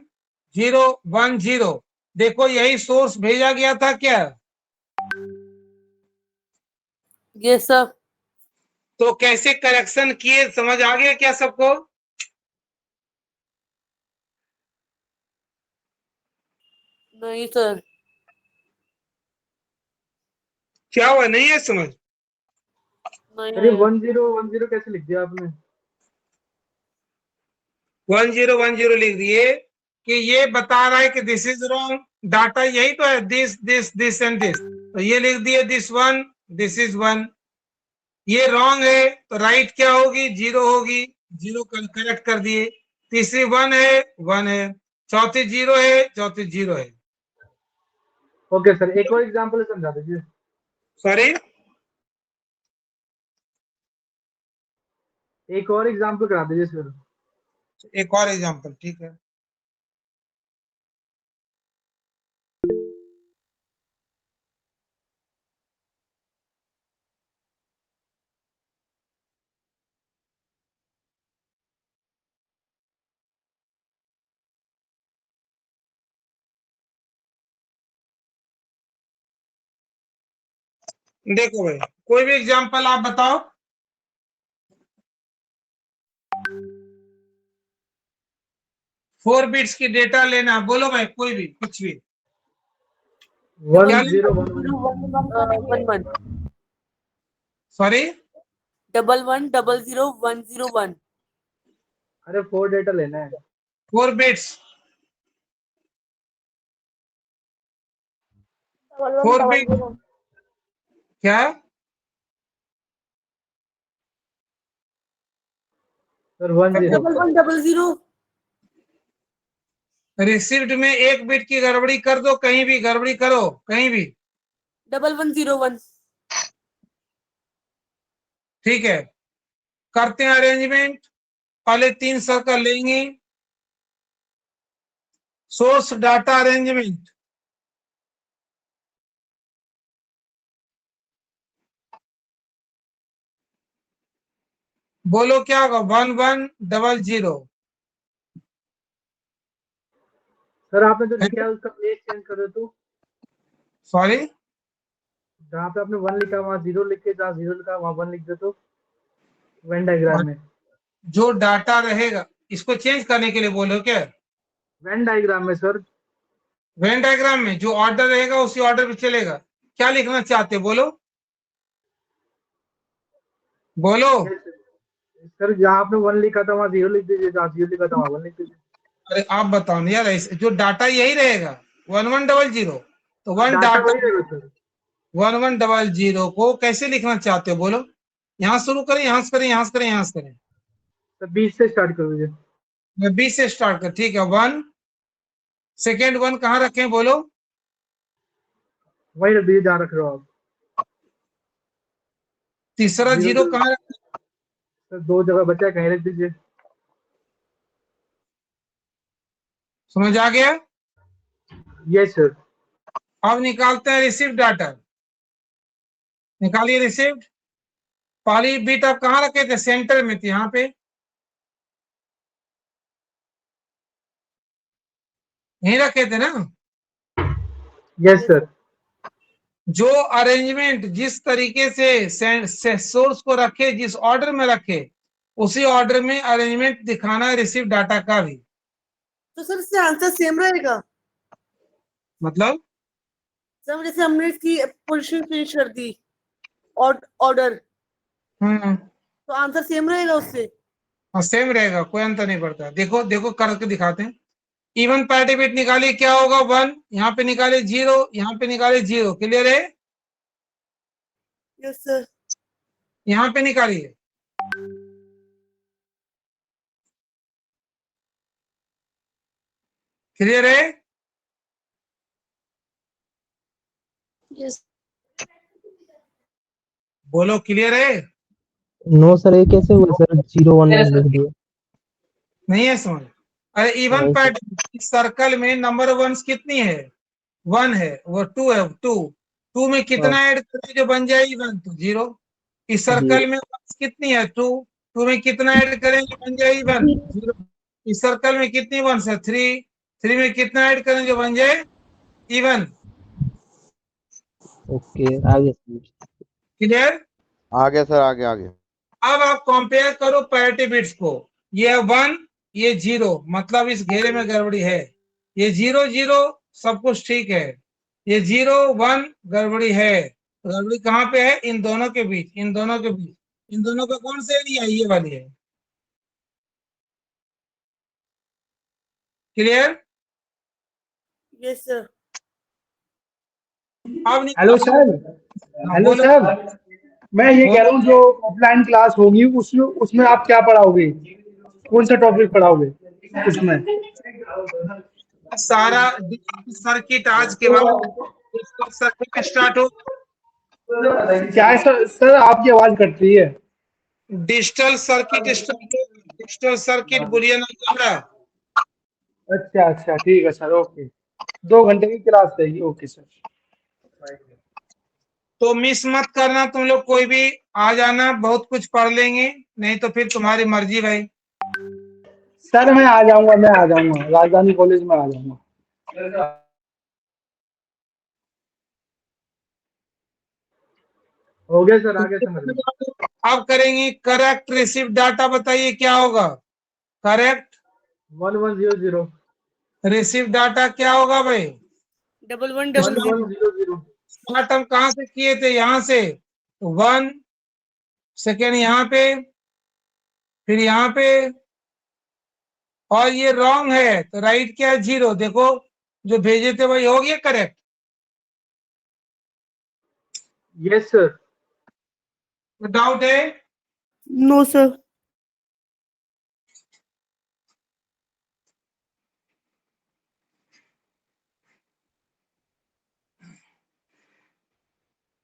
0 1 0। देखो यही सोर्स भेजा गया था क्या? Yes, sir. तो कैसे करेक्शन किए, समझ आ गया क्या सबको? नहीं सर। क्या हुआ? नहीं है समझ? नहीं अरे आया। 1010 कैसे लिख दिया आपने? 1 0 1 0 लिख दिए कि ये बता रहा है कि दिस इज रॉन्ग। डाटा यही तो है, this this this and this. तो ये लिख दिए दिस 1, दिस इज 1। ये रॉन्ग है तो राइट क्या होगी? 0 होगी। 0 करेक्ट कर दिए। तीसरी 1 है, 1 है। चौथी 0 है, चौथी 0 है। ओके सर, एक और एग्जांपल समझा दीजिए। सॉरी, एक और एग्जांपल करा दीजिए सर। एक और एग्जांपल, ठीक है। देखो भाई, कोई भी एग्जांपल आप बताओ। 4 बिट्स की डेटा लेना, बोलो भाई, कोई भी कुछ भी। 1011 1 1 सॉरी, 1 1 0 0 1 0 1। अरे 4 डेटा लेना है। 4 बिट्स, 4 बिट क्या? सर 10 1 1 0 रिसीव्ड में 1 बिट की गड़बड़ी कर दो, कहीं भी गड़बड़ी करो, कहीं भी। 1 1 0 1। ठीक है, करते हैं अरेंजमेंट। पहले 3 सर्कल लेंगे। सोर्स डाटा अरेंजमेंट, बोलो क्या होगा? 1 1 0 0। सर आपने जो लिखा है उसका प्लेस चेंज कर दो तो। सॉरी, जहाँ पे आपने 1 लिखा वहाँ 0 लिख के, जहाँ 0 लिखा वहाँ 1 लिख दो तो वेन डायग्राम में। जो डाटा रहेगा इसको चेंज करने के लिए बोलो क्या? वेन डायग्राम में सर। वेन डायग्राम में जो ऑर्डर रहेगा उसी ऑर्डर पे चलेगा। क्या लिखना चाहते हो? बोलो बोलो। सर जहाँ आपने 1 लिखा था वहाँ 0 लिख दीजिए, जहाँ 0 लिखा था वहाँ 1 लिख दीजिए। अरे आप बताओ ना यार, जो डाटा यही रहेगा 1 1 0 0। तो वन डाटा डाटा वही रहेगा सर। 1 1 0 0 को कैसे लिखना चाहते हो? बोलो। यहाँ शुरू करें, यहाँ से करें, यहाँ से करें, यहाँ से करें? सर 20 से स्टार्ट कर दीजिए। मैं 20 से स्टार्ट कर, ठीक है। 1 सेकेंड 1 कहाँ रखें? बोलो। वही रख दीजिए जहाँ रख रहे हो आप। तीसरा 0 0 कहाँ रखें? सर 2 जगह बचा है, कहीं रख दीजिए। समझ आ गया? Yes sir. अब निकालते हैं रिसीव डाटा। निकालिए रिसीव्ड। पहली बिट आप कहाँ रखे थे? सेंटर में थी, यहाँ पे यहीं रखे थे ना? Yes sir. जो अरेंजमेंट जिस तरीके से सोर्स को रखे, जिस ऑर्डर में रखे, उसी ऑर्डर में अरेंजमेंट दिखाना है रिसीव डाटा का भी। तो सर इससे आंसर सेम रहेगा। मतलब सर जैसे हमने इसकी पोजीशन चेंज कर दी ऑर्डर, तो आंसर सेम रहेगा उससे? हाँ सेम रहेगा, कोई अंतर नहीं पड़ता। देखो देखो करके दिखाते हैं। इवन पैरिटी बिट निकालिए, क्या होगा 1, यहाँ पे निकाले 0, यहाँ पे निकाले 0। क्लियर है? Yes sir. यहाँ पे निकालिए, क्लियर है? यस बोलो क्लियर है? नो सर, ये कैसे हुआ सर? 0 1 लिख दिया। नहीं है समझ? अरे इवन नहीं सर। पैरिटी सर्कल में नंबर वंस कितनी है? 1 है, वो 2 है, 2 में कितना हाँ, ऐड करें जो बन जाए इवन? तो 0। इस 0। सर्कल में ones कितनी है? 2 में कितना ऐड करें जो बन जाए इवन? 0। इस सर्कल में कितनी वंस है? 3 में कितना ऐड करें जो बन जाए इवन? ओके, आगे सर। क्लियर? आगे सर, आगे आगे। अब आप कंपेयर करो पैरिटी बिट्स को। ये 1, ये 0, मतलब इस घेरे में गड़बड़ी है। ये 0 0 सब कुछ ठीक है, ये 0 1 गड़बड़ी है। गड़बड़ी कहाँ पे है? इन दोनों के बीच, इन दोनों के बीच। इन दोनों का कौन सा एरिया? ये वाली है। क्लियर? Yes sir. अब हेलो सर, हेलो बोलो। सर, मैं ये कह रहा हूँ जो ऑफलाइन क्लास होगी उसमें उसमें आप क्या पढ़ाओगे? कौन सा टॉपिक पढ़ाओगे उसमें? सारा सर्किट आज के बाद सर्किट स्टार्ट हो। क्या है सर? सर आपकी आवाज कट रही है। डिजिटल सर्किट स्टार्ट हो। Digital circuit Boolean algebra. अच्छा अच्छा, ठीक है सर, ओके। 2 घंटे की क्लास रहेगी, ओके सर। तो मिस मत करना तुम लोग, कोई भी आ जाना, बहुत कुछ पढ़ लेंगे, नहीं तो फिर तुम्हारी मर्जी भाई। सर मैं आ जाऊंगा, मैं आ जाऊंगा, राजधानी कॉलेज में आ जाऊंगा। हो गया सर, आगे समझ लो। अब करेंगे करेक्ट रिसीव डाटा। बताइए क्या होगा? करेक्ट 1100 रिसीव डाटा क्या होगा भाई? 1100। 1100। स्टार्ट हम कहाँ से किए थे? यहाँ से। 1 सेकेंड यहाँ पे, फिर यहाँ पे, और ये रॉन्ग है तो राइट क्या है? 0। देखो जो भेजे थे वही हो गया करेक्ट। Yes sir. तो डाउट है? No sir.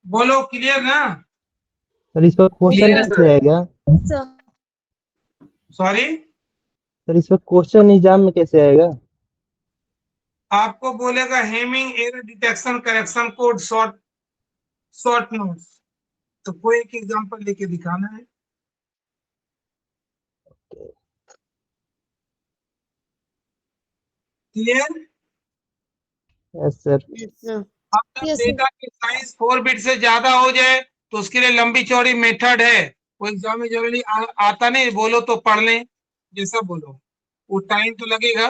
बोलो क्लियर ना? सर इस वक्त क्वेश्चन Yes, कैसे आएगा? सर। सॉरी, सर इस वक्त क्वेश्चन एग्जाम में कैसे आएगा? आपको बोलेगा Hamming error detection correction code short short notes. तो कोई एक एग्जांपल लेके दिखाना है। Clear? Yes sir. Yes sir. अब Yes, डेटा की साइज 4 बिट से ज्यादा हो जाए तो उसके लिए लंबी चौड़ी मेथड है, वो एग्जाम में जरूरी आता नहीं। बोलो तो पढ़ लें, जैसा बोलो। वो टाइम तो लगेगा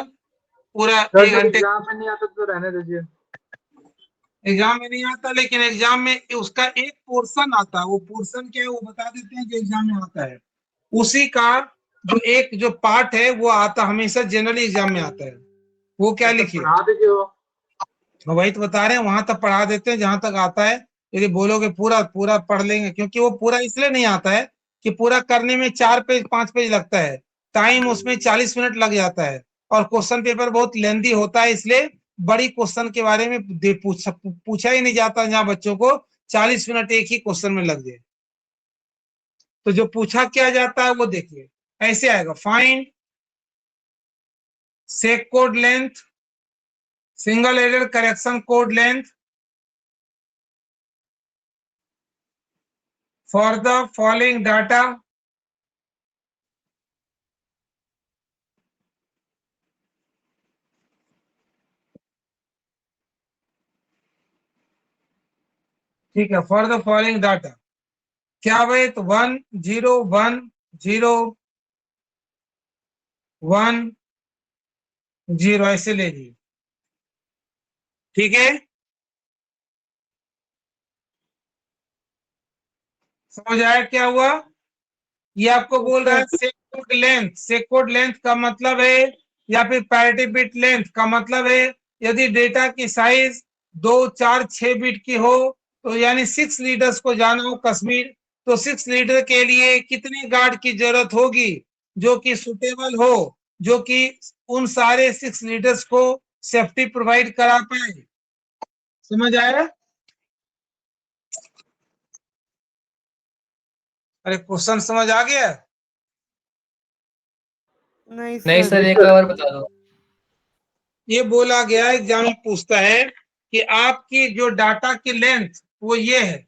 पूरा सर 1 जब घंटे। एग्जाम में नहीं आता तो रहने दीजिए। एग्जाम में नहीं आता, लेकिन एग्जाम में उसका एक पोर्शन आता है। वो पोर्शन क्या है वो बता देते हैं जो एग्जाम में आता है। उसी का जो एक जो पार्ट है वो आता हमेशा जनरली एग्जाम में आता है। वो क्या लिखिए? पढ़ा दीजिए वो। वही तो बता रहे हैं, वहां तक पढ़ा देते हैं जहां तक आता है। यदि बोलोगे पूरा पूरा पढ़ लेंगे, क्योंकि वो पूरा इसलिए नहीं आता है कि पूरा करने में 4 पेज 5 पेज लगता है, टाइम उसमें 40 मिनट लग जाता है, और क्वेश्चन पेपर बहुत लेंदी होता है। इसलिए बड़ी क्वेश्चन के बारे में पूछा ही नहीं जाता जहां बच्चों को 40 मिनट एक ही क्वेश्चन में लग जाए। तो जो पूछा क्या जाता है वो देखिए, ऐसे आएगा। Find SEC code length, single error correction code length for the following data. ठीक है, फॉर द फॉलोइंग डाटा क्या भाई? तो 1 0 1 0 1 0 ऐसे ले लीजिए। ठीक है, समझ आया क्या हुआ? ये आपको बोल रहा है सेक लेंथ। सेक लेंथ का मतलब है, या फिर पैरिटी बिट लेंथ का मतलब है, यदि डेटा की साइज 2, 4, 6 बिट की हो, तो यानी 6 लीडर्स को जाना हो कश्मीर, तो 6 लीडर के लिए कितने गार्ड की जरूरत होगी जो कि सुटेबल हो, जो कि उन सारे 6 लीडर्स को सेफ्टी प्रोवाइड करा पाए। समझ आया? अरे क्वेश्चन समझ आ गया? नहीं नहीं सर। सर, एक और बता दो। ये बोला गया, एग्जाम में पूछता है कि आपकी जो डाटा की लेंथ वो ये है।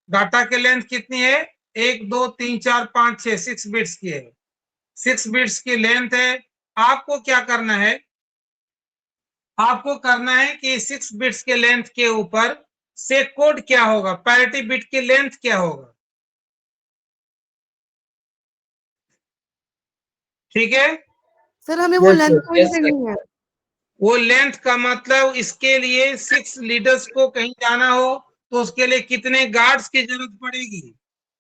डाटा की लेंथ कितनी है? 1, 2, 3, 4, 5, 6, 6 बिट्स की है। 6 बिट्स की लेंथ है। आपको क्या करना है? आपको करना है कि 6 बिट्स के लेंथ के ऊपर से कोड क्या होगा, पैरिटी बिट की लेंथ क्या होगा। ठीक है? सर हमें वो Yes, length sir. Find Yes, sir. करनी है। वो लेंथ का मतलब इसके लिए 6 लीडर्स को कहीं जाना हो तो उसके लिए कितने गार्ड्स की जरूरत पड़ेगी।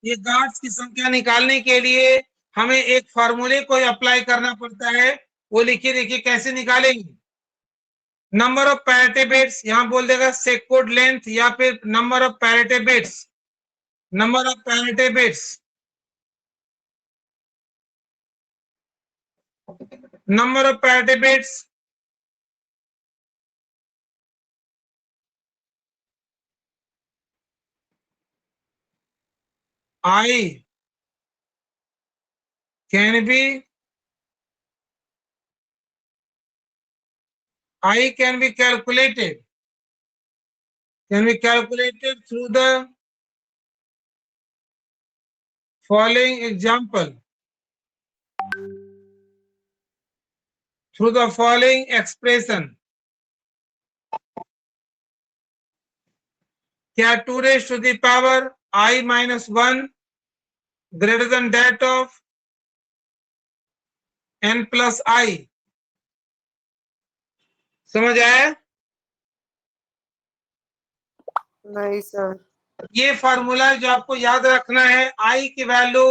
ये गार्ड्स की संख्या निकालने के लिए हमें एक फार्मूले को अप्लाई करना पड़ता है। वो लिखिए, देखिए कैसे निकालेंगे। नंबर ऑफ पैरिटी बिट्स, यहां बोल देगा सेक कोड लेंथ, या फिर number of parity bits. Number of parity bits, number of parity bits I can be calculated through the following example, through the following expression. क्या 2 raised to the power I minus 1 greater than that of n plus I? समझ आया? नहीं sir. ये formula जो आपको याद रखना है, I की वैल्यू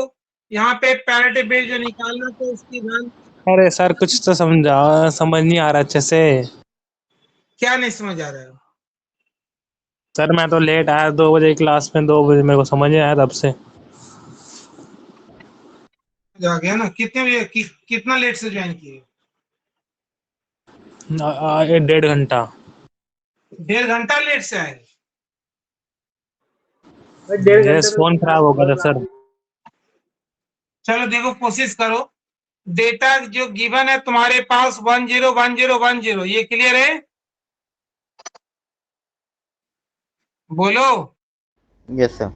यहाँ पे पैरिटी बिट जो निकालना तो उसकी वैल्यू। अरे सर कुछ तो समझ नहीं आ रहा अच्छे से। क्या नहीं समझ आ रहा है? सर मैं तो लेट आया 2 बजे क्लास में, 2 बजे मेरे को समझ नहीं आया तब से। आ गया ना? कितने बजे कितना लेट से ज्वाइन किए? 1.5 घंटा। 1.5 घंटा लेट से आए? भाई 1.5 ये घंटे में फोन खराब हो गया था सर। चलो देखो, कोशिश करो। डेटा जो गिवन है तुम्हारे पास 101010, ये क्लियर है? बोलो। Yes sir.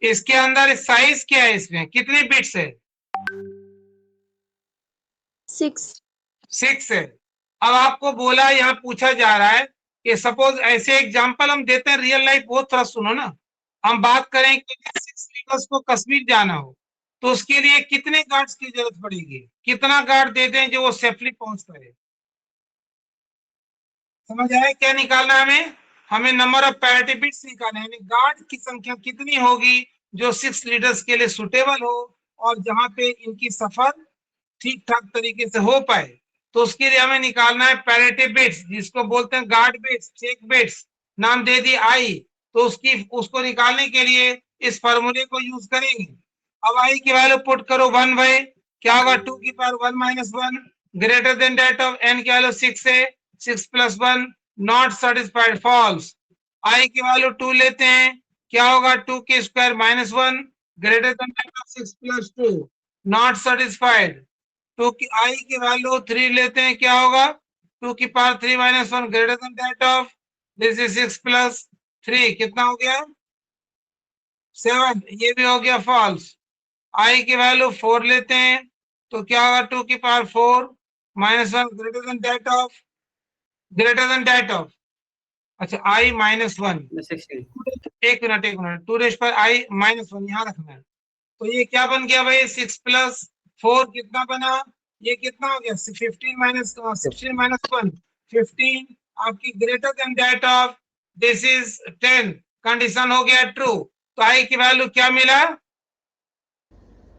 इसके अंदर साइज क्या है? इसमें कितनी बिट्स है? 6. 6 है। अब आपको बोला, यहाँ पूछा जा रहा है कि सपोज ऐसे एग्जांपल हम देते हैं रियल लाइफ, बहुत थोड़ा सुनो ना। हम बात करें कि 6 लीडर्स को कश्मीर जाना हो तो उसके लिए कितने गार्ड्स की जरूरत पड़ेगी, कितना गार्ड दे दें जो वो सेफली पहुंच पाए। समझ आए क्या निकालना है हमें? हमें नंबर ऑफ पैरिटी बिट्स निकालना है, गार्ड की संख्या कितनी होगी जो 6 लीडर्स के लिए सुटेबल हो और जहां पे इनकी सफर ठीक ठाक तरीके से हो पाए। तो उसके लिए हमें निकालना है पैरिटी बिट्स, जिसको बोलते हैं गार्ड बिट्स, चेक बिट्स, नाम दे दी आई। तो उसको निकालने के लिए इस फॉर्मूले को यूज करेंगे। अब आई की वैल्यू पुट करो 1 बाय क्या होगा 2 की power 1 minus 1 greater than that of N की वैल्यू 6 है, 6 plus 1 not satisfied, false. I की वैल्यू 2 लेते हैं, क्या होगा 2 की square minus 1 greater than that of 6 plus 2 not satisfied. 2 की आई की वैल्यू 3 लेते हैं, क्या होगा 2 की power 3 minus 1 greater than that of this is 6 plus 3, कितना हो गया 7, ये भी हो गया फॉल्स। आई की वैल्यू 4 लेते हैं तो क्या होगा 2 की power 4 minus 1 greater than that of अच्छा आई माइनस 1। 16. एक मिनट 2 रेज पर आई माइनस 1 यहाँ रखना है। तो ये क्या बन गया भाई 6 प्लस 4 कितना बना, ये कितना हो गया 15 माइनस 16 माइनस 1 15 आपकी greater than that of this is 10, condition हो गया ट्रू। तो आई की वैल्यू क्या मिला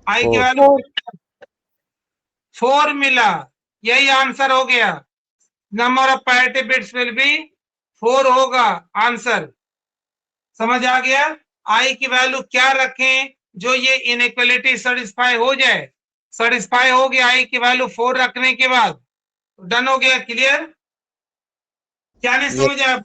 आई की Four. वैल्यू 4 मिला, यही आंसर हो गया। Number of parity bits will be 4 होगा आंसर। समझ आ गया? आई की वैल्यू क्या रखें जो ये इनइक्वालिटी सेटिस्फाई हो जाए? सेटिस्फाई हो गया आई की वैल्यू 4 रखने के बाद, डन हो गया। क्लियर? क्या नहीं Yes. समझ आया?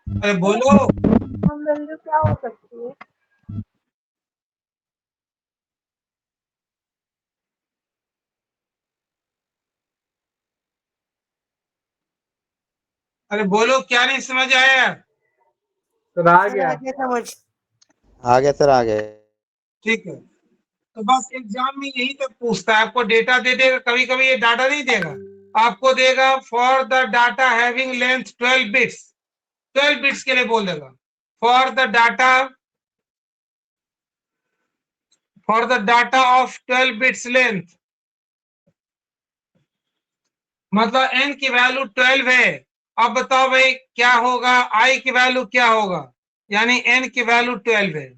अरे बोलो। हम वैल्यू क्या हो सकती है? अरे बोलो, क्या नहीं समझ आया? सर आ सर गया। आ गया समझ। आ गया सर, आ गया। ठीक है, तो बस एग्जाम में यही तक पूछता है। आपको डेटा दे देगा, कभी कभी ये डाटा नहीं देगा, आपको देगा for the data having length 12 bits, 12 bits के लिए बोल देगा। For the data of 12 bits length, मतलब n की वैल्यू 12 है। अब बताओ भाई क्या होगा, i की वैल्यू क्या होगा, यानी n की वैल्यू 12 है।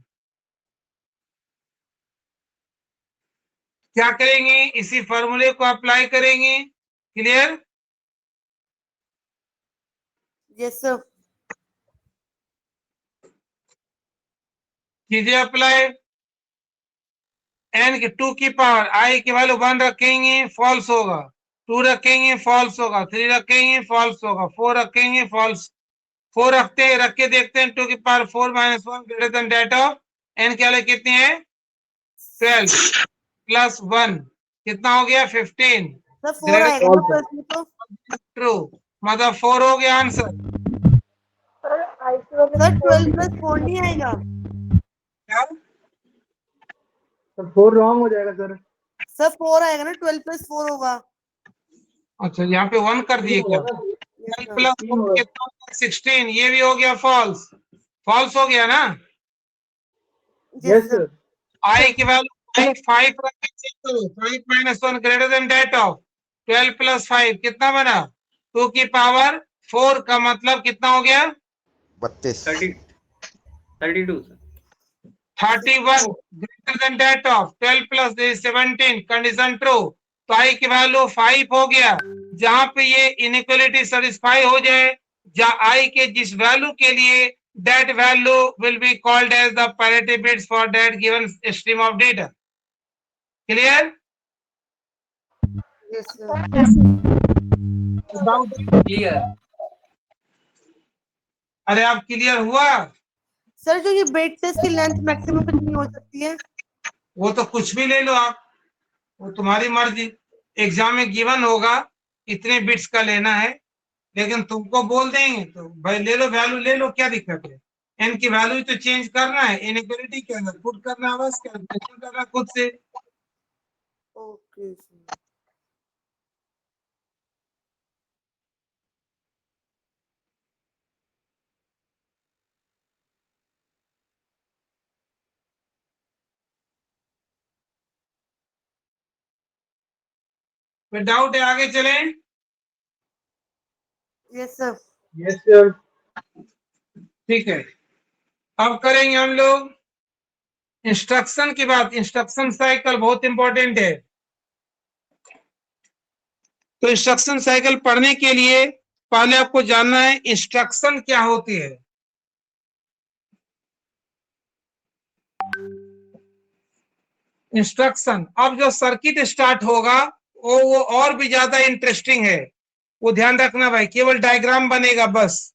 क्या करेंगे? इसी फॉर्मूले को अप्लाई करेंगे। क्लियर? Yes sir. कीजिए अप्लाई। n की 2 की पावर i की वैल्यू 1 रखेंगे, फॉल्स होगा। 2 रखेंगे, फॉल्स होगा। 3 रखेंगे, फॉल्स होगा। 4 रखेंगे, फॉल्स। 4 रख के देखते हैं। 2 की power 4 - 1 greater than that of n की वैल्यू कितनी है? 12 प्लस 1 कितना हो गया? 15। सर 4 आएगा ना प्लस में तो? ट्रू, मतलब 4 हो गया आंसर। सर 12 प्लस 4 नहीं आएगा? क्या? सर 4 रॉन्ग हो जाएगा सर। सर 4 आएगा ना, 12 प्लस 4 होगा। अच्छा, यहाँ पे 1 कर दिए क्या? Yes 12 sir. प्लस 4 कितना हो गया? 16। ये भी हो गया फॉल्स, फॉल्स हो गया ना। Yes sir. आई की वैल्यू 5 रखेंगे तो 5 - 1 greater than that of 12 plus 5 कितना बना? 2 की पावर 4 का मतलब कितना हो गया? 32। 32 sir. 31 greater than that of 12 plus 17, condition true. तो आई की वैल्यू 5 हो गया। जहां पे ये इनइक्वालिटी सेटिस्फाई हो जाए, जहां आई के जिस वैल्यू के लिए, that value will be called as the parity bits for that given stream of data. Clear? Yes sir. Clear. अरे आप क्लियर हुआ? सर जो ये बेट टेस्ट की लेंथ मैक्सिमम कितनी हो सकती है? वो तो कुछ भी ले लो आप, वो तुम्हारी मर्जी। एग्जाम में गिवन होगा इतने बिट्स का लेना है, लेकिन तुमको बोल देंगे तो भाई ले लो, वैल्यू ले लो, क्या दिक्कत है? एन की वैल्यू तो चेंज करना है, इनइक्वालिटी के अंदर पुट करना है, बस कैलकुलेशन करना खुद से। Okay sir. फिर डाउट है, आगे चलें। Yes sir. Yes sir. ठीक है, अब करेंगे हम लोग इंस्ट्रक्शन की बात। इंस्ट्रक्शन साइकिल बहुत इंपॉर्टेंट है। तो इंस्ट्रक्शन साइकिल पढ़ने के लिए पहले आपको जानना है इंस्ट्रक्शन क्या होती है। इंस्ट्रक्शन, अब जो सर्किट स्टार्ट होगा वो और भी ज्यादा इंटरेस्टिंग है। वो ध्यान रखना भाई, केवल डायग्राम बनेगा बस,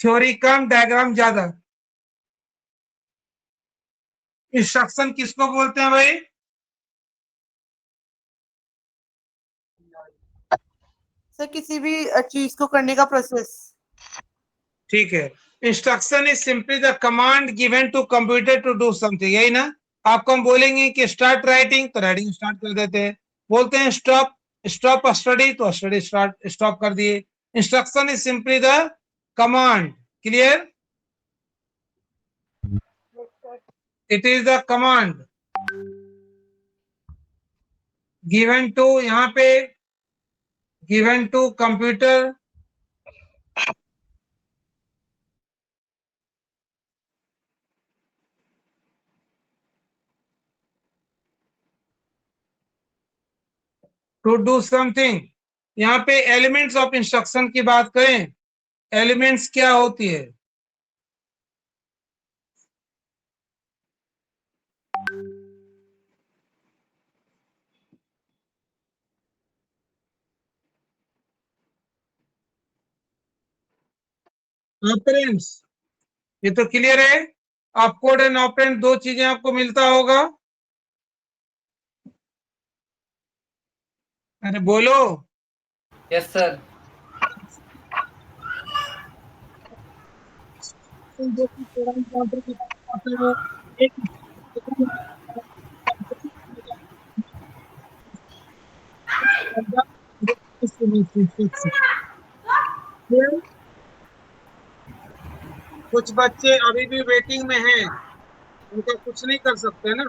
थ्योरी कम, डायग्राम ज्यादा। इंस्ट्रक्शन किसको बोलते हैं भाई? सर किसी भी चीज को करने का प्रोसेस। ठीक है, instruction is simply the command given to computer to do something, यही ना। आपको हम बोलेंगे कि स्टार्ट राइटिंग, तो राइटिंग स्टार्ट कर देते हैं। बोलते हैं स्टॉप, स्टॉप स्टडी, तो स्टडी स्टार्ट स्टॉप कर दिए। Instruction is simply the command. Clear? It is the command given to, यहाँ पे given to computer to do something। यहाँ पे एलिमेंट्स ऑफ इंस्ट्रक्शन की बात करें, एलिमेंट्स क्या होती है? ऑपरेंड्स, ये तो क्लियर है। ऑपकोड एंड ऑपरेंड दो चीजें आपको मिलता होगा। अरे बोलो। Yes, sir. कुछ बच्चे अभी भी वेटिंग में हैं, उनका कुछ नहीं कर सकते ना।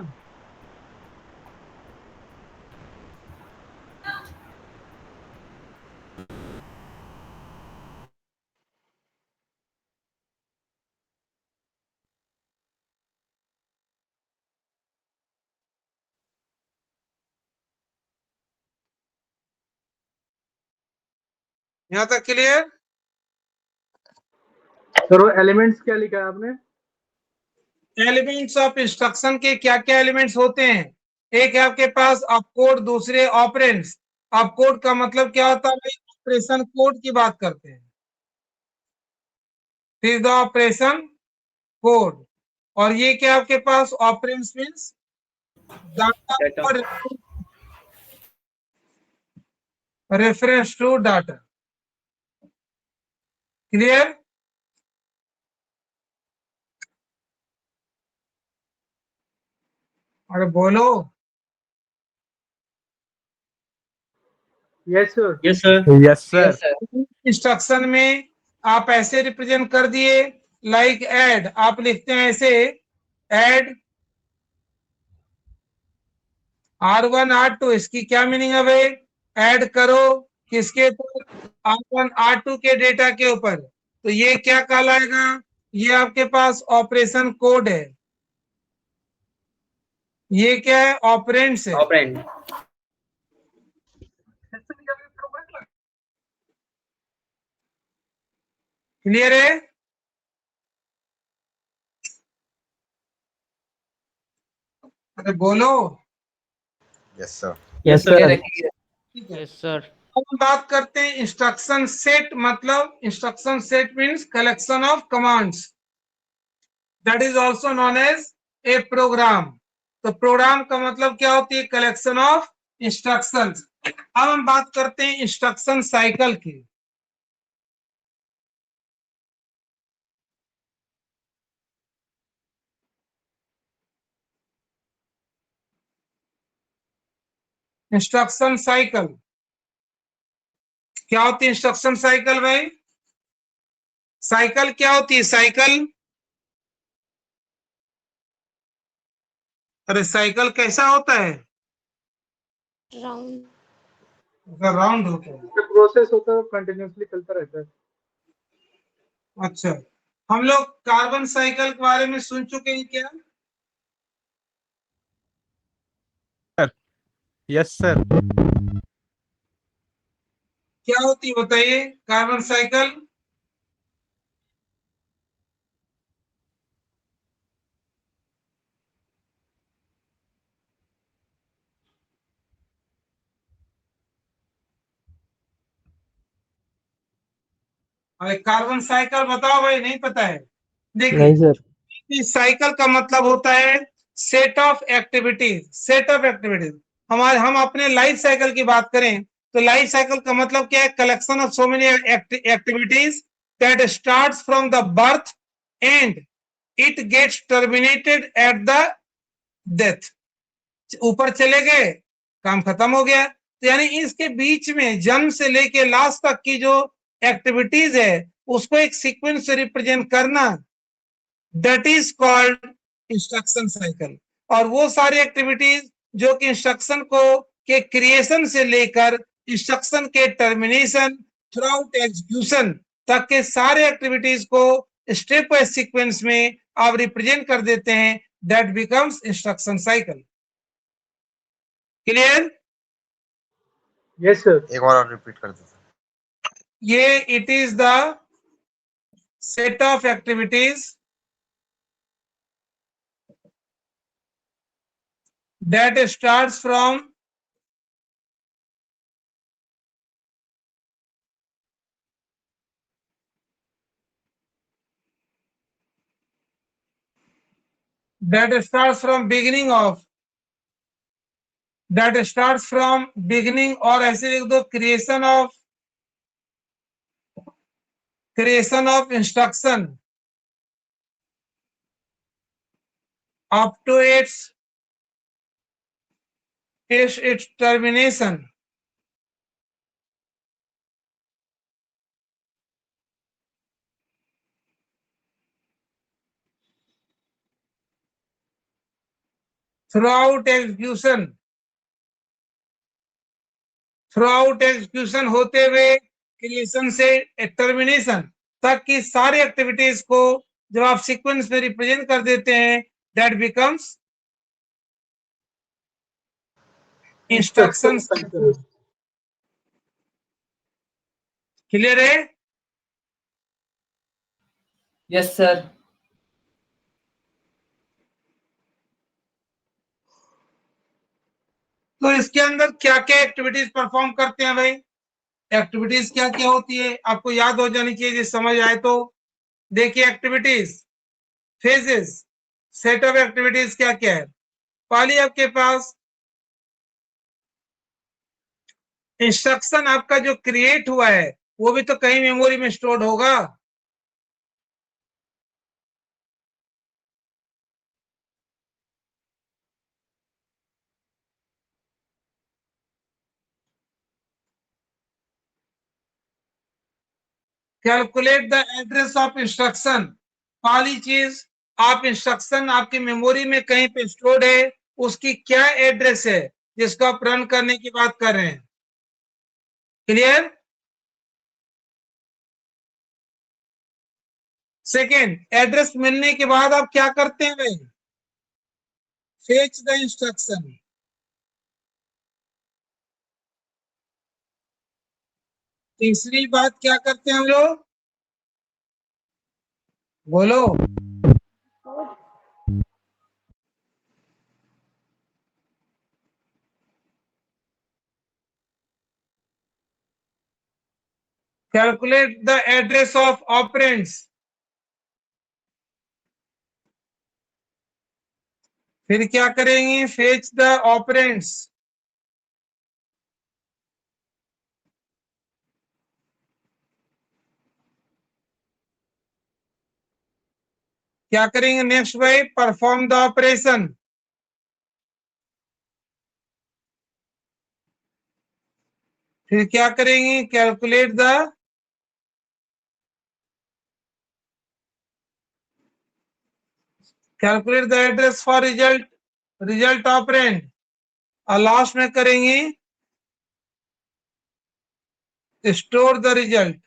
यहाँ तक क्लियर? सर वो एलिमेंट्स क्या लिखा है आपने? एलिमेंट्स ऑफ इंस्ट्रक्शन के क्या क्या एलिमेंट्स होते हैं? एक है आपके पास ऑपकोड, दूसरे ऑपरेंड्स। ऑपकोड का मतलब क्या होता है? ऑपरेशन कोड की बात करते हैं। फिर द ऑपरेशन कोड। और ये क्या आपके पास ऑपरेंड्स मींस डाटा और रेफरेंस टू डाटा। क्लियर? अरे बोलो। Yes sir. Yes, sir. Yes sir. Yes, sir. Instruction में आप ऐसे रिप्रेजेंट कर दिए, लाइक ऐड। आप लिखते हैं ऐसे, ऐड R1 R2। इसकी क्या मीनिंग है भाई? ऐड करो किसके ऊपर? R1 R2 के डेटा के ऊपर। तो ये क्या कहलाएगा? ये आपके पास ऑपरेशन कोड है। ये क्या है? ऑपरेंड्स है। Operand. क्लियर है? अरे बोलो। Yes sir. Yes Clear sir. है, clear. ठीक है। Yes sir. अब हम बात करते हैं इंस्ट्रक्शन सेट। मतलब instruction set means collection of commands, that is also known as a program. तो प्रोग्राम का मतलब क्या होती है? Collection of instructions. अब हम बात करते हैं इंस्ट्रक्शन साइकिल की। इंस्ट्रक्शन साइकिल क्या होती है? इंस्ट्रक्शन साइकिल भाई, साइकिल क्या होती है? साइकिल, अरे साइकिल कैसा होता है? राउंड। राउंड होता है। प्रोसेस होता है, कंटिन्यूअसली चलता रहता है। अच्छा, हम लोग कार्बन साइकिल के बारे में सुन चुके हैं क्या? Yes sir. क्या होती है बताइए कार्बन साइकिल? अरे कार्बन साइकिल बताओ भाई, नहीं पता है? देखिए, नहीं सर। इस साइकिल का मतलब होता है set of activities. Set of activities. हम अपने लाइफ साइकिल की बात करें तो लाइफ साइकिल का मतलब क्या है? Collection of so many activities that starts from the birth and it gets terminated at the death. ऊपर चले गए, काम खत्म हो गया। तो यानी इसके बीच में जन्म से लेके लास्ट तक की जो एक्टिविटीज है उसको एक सीक्वेंस से रिप्रेजेंट करना, that is called instruction cycle. और वो सारी एक्टिविटीज जो कि इंस्ट्रक्शन को के क्रिएशन से लेकर इंस्ट्रक्शन के टर्मिनेशन थ्रू आउट एग्जीक्यूशन तक के सारे एक्टिविटीज को स्टेप बाय सीक्वेंस में आप रिप्रेजेंट कर देते हैं, that becomes instruction cycle. Clear? Yes sir. एक बार और रिपीट कर दीजिए। ये it is the set of activities that starts from beginning और ऐसे लिख दो creation of instruction up to its termination. Throughout execution होते हुए क्रिएशन से टर्मिनेशन तक की सारी एक्टिविटीज को जब आप सीक्वेंस में रिप्रेजेंट कर देते हैं, that becomes instruction cycle. Clear है? Yes, sir. तो इसके अंदर क्या क्या एक्टिविटीज परफॉर्म करते हैं भाई? एक्टिविटीज क्या क्या होती है आपको याद हो जानी चाहिए, समझ आए तो। देखिए activities, phases, set of activities क्या क्या है। पहली आपके पास इंस्ट्रक्शन आपका जो क्रिएट हुआ है वो भी तो कहीं मेमोरी में स्टोर्ड होगा। Calculate the address of instruction. पहली चीज, आप इंस्ट्रक्शन आपकी मेमोरी में कहीं पे स्टोर्ड है, उसकी क्या एड्रेस है जिसको आप रन करने की बात कर रहे हैं। क्लियर? सेकेंड, एड्रेस मिलने के बाद आप क्या करते हैं भाई? Fetch the instruction. तीसरी बात क्या करते हैं हम लोग? बोलो। Calculate the address of operands. फिर क्या करेंगे? Fetch the operands. क्या करेंगे नेक्स्ट भाई? Perform the operation. फिर क्या करेंगे? Calculate the address for result operand. और लास्ट में करेंगे स्टोर द रिजल्ट।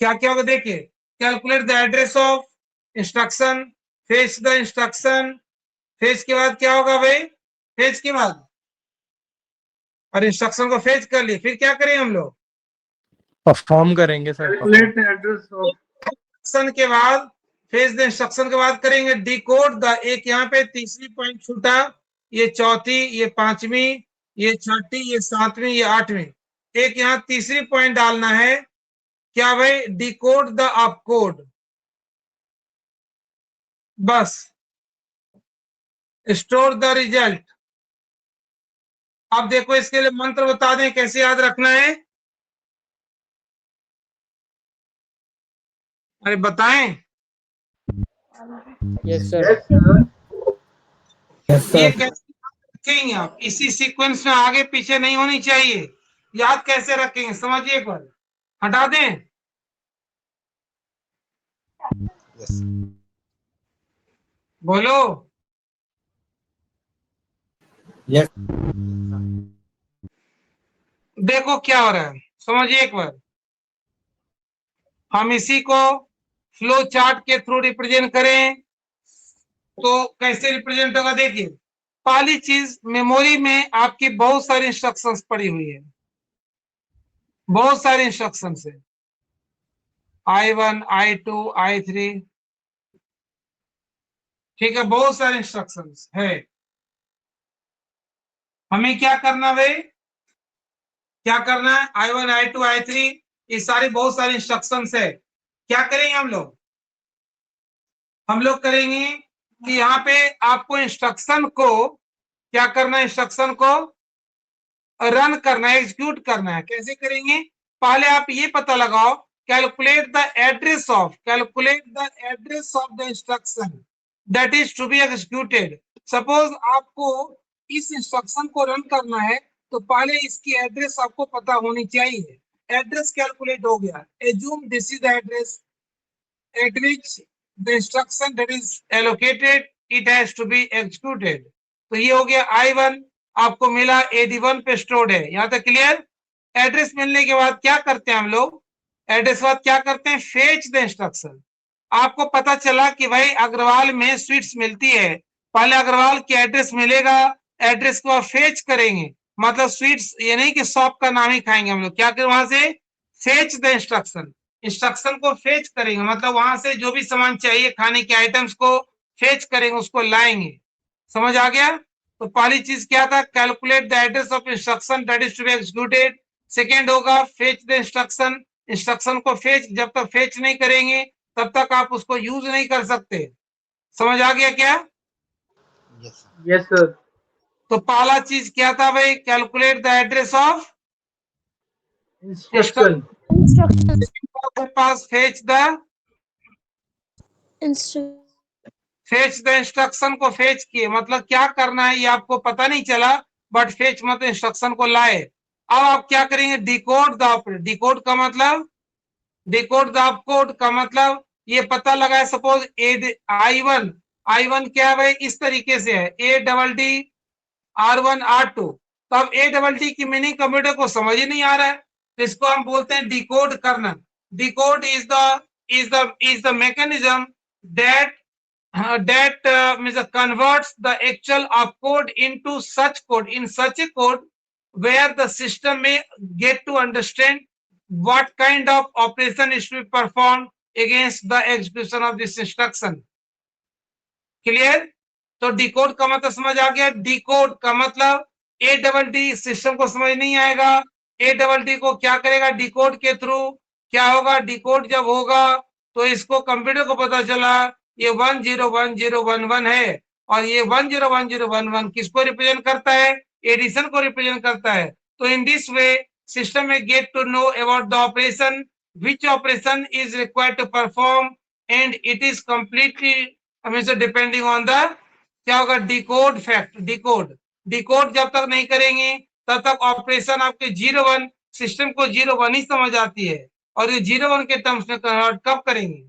क्या क्या होगा देखिए, calculate the address of instruction, fetch the instruction, fetch के बाद क्या होगा भाई? फेच के बाद और इंस्ट्रक्शन को फेच कर लिए, फिर क्या करेंगे हम लोग? परफॉर्म करेंगे sir. Calculate the address of instruction के बाद, फेच द इंस्ट्रक्शन के बाद करेंगे डिकोड द। एक यहाँ पे तीसरी पॉइंट छूटा, ये चौथी, ये पांचवी, ये छठी, ये सातवीं, ये आठवीं। एक यहाँ तीसरी पॉइंट डालना है, क्या भाई? Decode the opcode. बस, स्टोर द रिजल्ट। अब देखो इसके लिए मंत्र बता दें कैसे याद रखना है। अरे बताएं। Yes sir. ये कैसे रखेंगे आप? इसी सीक्वेंस में आगे पीछे नहीं होनी चाहिए। याद कैसे रखेंगे समझिए एक बार। हटा दें? यस बोलो। Yes. देखो क्या हो रहा है, समझिए एक बार। हम इसी को फ्लो चार्ट के थ्रू रिप्रेजेंट करें तो कैसे रिप्रेजेंट होगा, देखिए। पहली चीज, मेमोरी में आपकी बहुत सारी इंस्ट्रक्शंस पड़ी हुई है, बहुत सारे इंस्ट्रक्शंस है, I1, I2, I3, ठीक है, बहुत सारे इंस्ट्रक्शंस है। हमें क्या करना भाई, क्या करना है, I1, I2, I3, ये सारी बहुत सारी इंस्ट्रक्शंस है। क्या करेंगे हम लोग करेंगे कि यहाँ पे आपको इंस्ट्रक्शन को क्या करना है, इंस्ट्रक्शन को रन करना है, एग्जीक्यूट करना है। कैसे करेंगे, पहले आप ये पता लगाओ, calculate the address of the instruction that is to be executed. Suppose आपको इस इंस्ट्रक्शन को रन करना है तो पहले इसकी एड्रेस आपको पता होनी चाहिए। एड्रेस कैलकुलेट हो गया, assume this is the address at which the instruction that is allocated it has to be executed। तो ये हो गया I1, आपको मिला AD1 पे स्टोर्ड है, यहां तक क्लियर। एड्रेस मिलने के बाद क्या करते हैं हम लोग, एड्रेस बाद क्या करते हैं, फेच द इंस्ट्रक्शन। आपको पता चला कि भाई अग्रवाल में स्वीट्स मिलती है, पहले अग्रवाल की एड्रेस मिलेगा, एड्रेस को आप फेच करेंगे, मतलब स्वीट्स ये नहीं कि शॉप का नाम ही खाएंगे हम लोग, क्या करें वहां से फेच द इंस्ट्रक्शन, इंस्ट्रक्शन को फेच करेंगे, मतलब वहां से जो भी सामान चाहिए खाने के आइटम्स को फेच करेंगे, उसको लाएंगे। समझ आ गया। तो पहली चीज क्या था, calculate the address of instruction that is to be executed. Second होगा फेच द इंस्ट्रक्शन, इंस्ट्रक्शन को फेच, जब तक फेच नहीं करेंगे तब तक आप उसको यूज नहीं कर सकते। समझ आ गया क्या। Yes, sir. Yes sir. तो पहला चीज क्या था भाई, calculate the address of instruction. Instructions. Pass fetch the Instructions. Instruction को फेच किए, मतलब क्या करना है ये आपको पता नहीं चला, बट फेच मतलब इंस्ट्रक्शन को लाए। अब आप क्या करेंगे, डिकोड द ऑपरेंड। डिकोड का मतलब, डिकोड द ऑपकोड का मतलब ये पता लगा है, सपोज I1, I1 क्या है भाई, इस तरीके से है, A R1 R2। तो अब A की मीनिंग कंप्यूटर को समझ ही नहीं आ रहा है, तो इसको हम बोलते हैं डिकोड करना। Decode is the mechanism that means converts the actual opcode into such code, in such a code where the system may get to understand what kind of operation is to be performed against the execution of this instruction। Clear. तो decode का मतलब समझ आ गया। Decode का मतलब ADD system को समझ नहीं आएगा, ADD को क्या करेगा, डिकोड के थ्रू क्या होगा, डिकोड जब होगा तो इसको कंप्यूटर को पता चला ये 101011 है, और ये 101011 किसको रिप्रेजेंट करता है, एडिशन को रिप्रेजेंट करता है। तो इन दिस वे सिस्टम में get to know about the operation which operation is required to perform and it is completely depending on the क्या होगा, डिकोड फैक्ट। डिकोड जब तक नहीं करेंगे तब तक ऑपरेशन आपके 01 सिस्टम को 01 ही समझ आती है, और ये 01 के टर्म्स में कन्वर्ट कब करेंगे,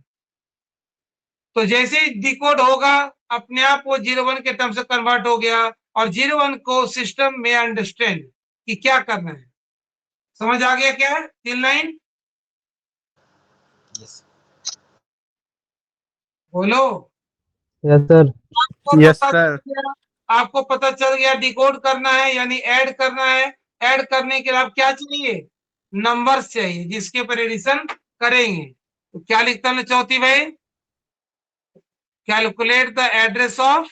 तो जैसे ही डिकोड होगा अपने आप वो 01 के टर्म से कन्वर्ट हो गया, और 01 को सिस्टम में अंडरस्टैंड कि क्या करना है। समझ आ गया क्या टिल 9। Yes. बोलो। Yes sir. Yes, आपको पता चल गया डिकोड करना है यानी ऐड करना है। ऐड करने के लिए आप क्या चाहिए, नंबर्स चाहिए जिसके पर एडिशन करेंगे। तो क्या लिखता है चौथी भाई, calculate the address of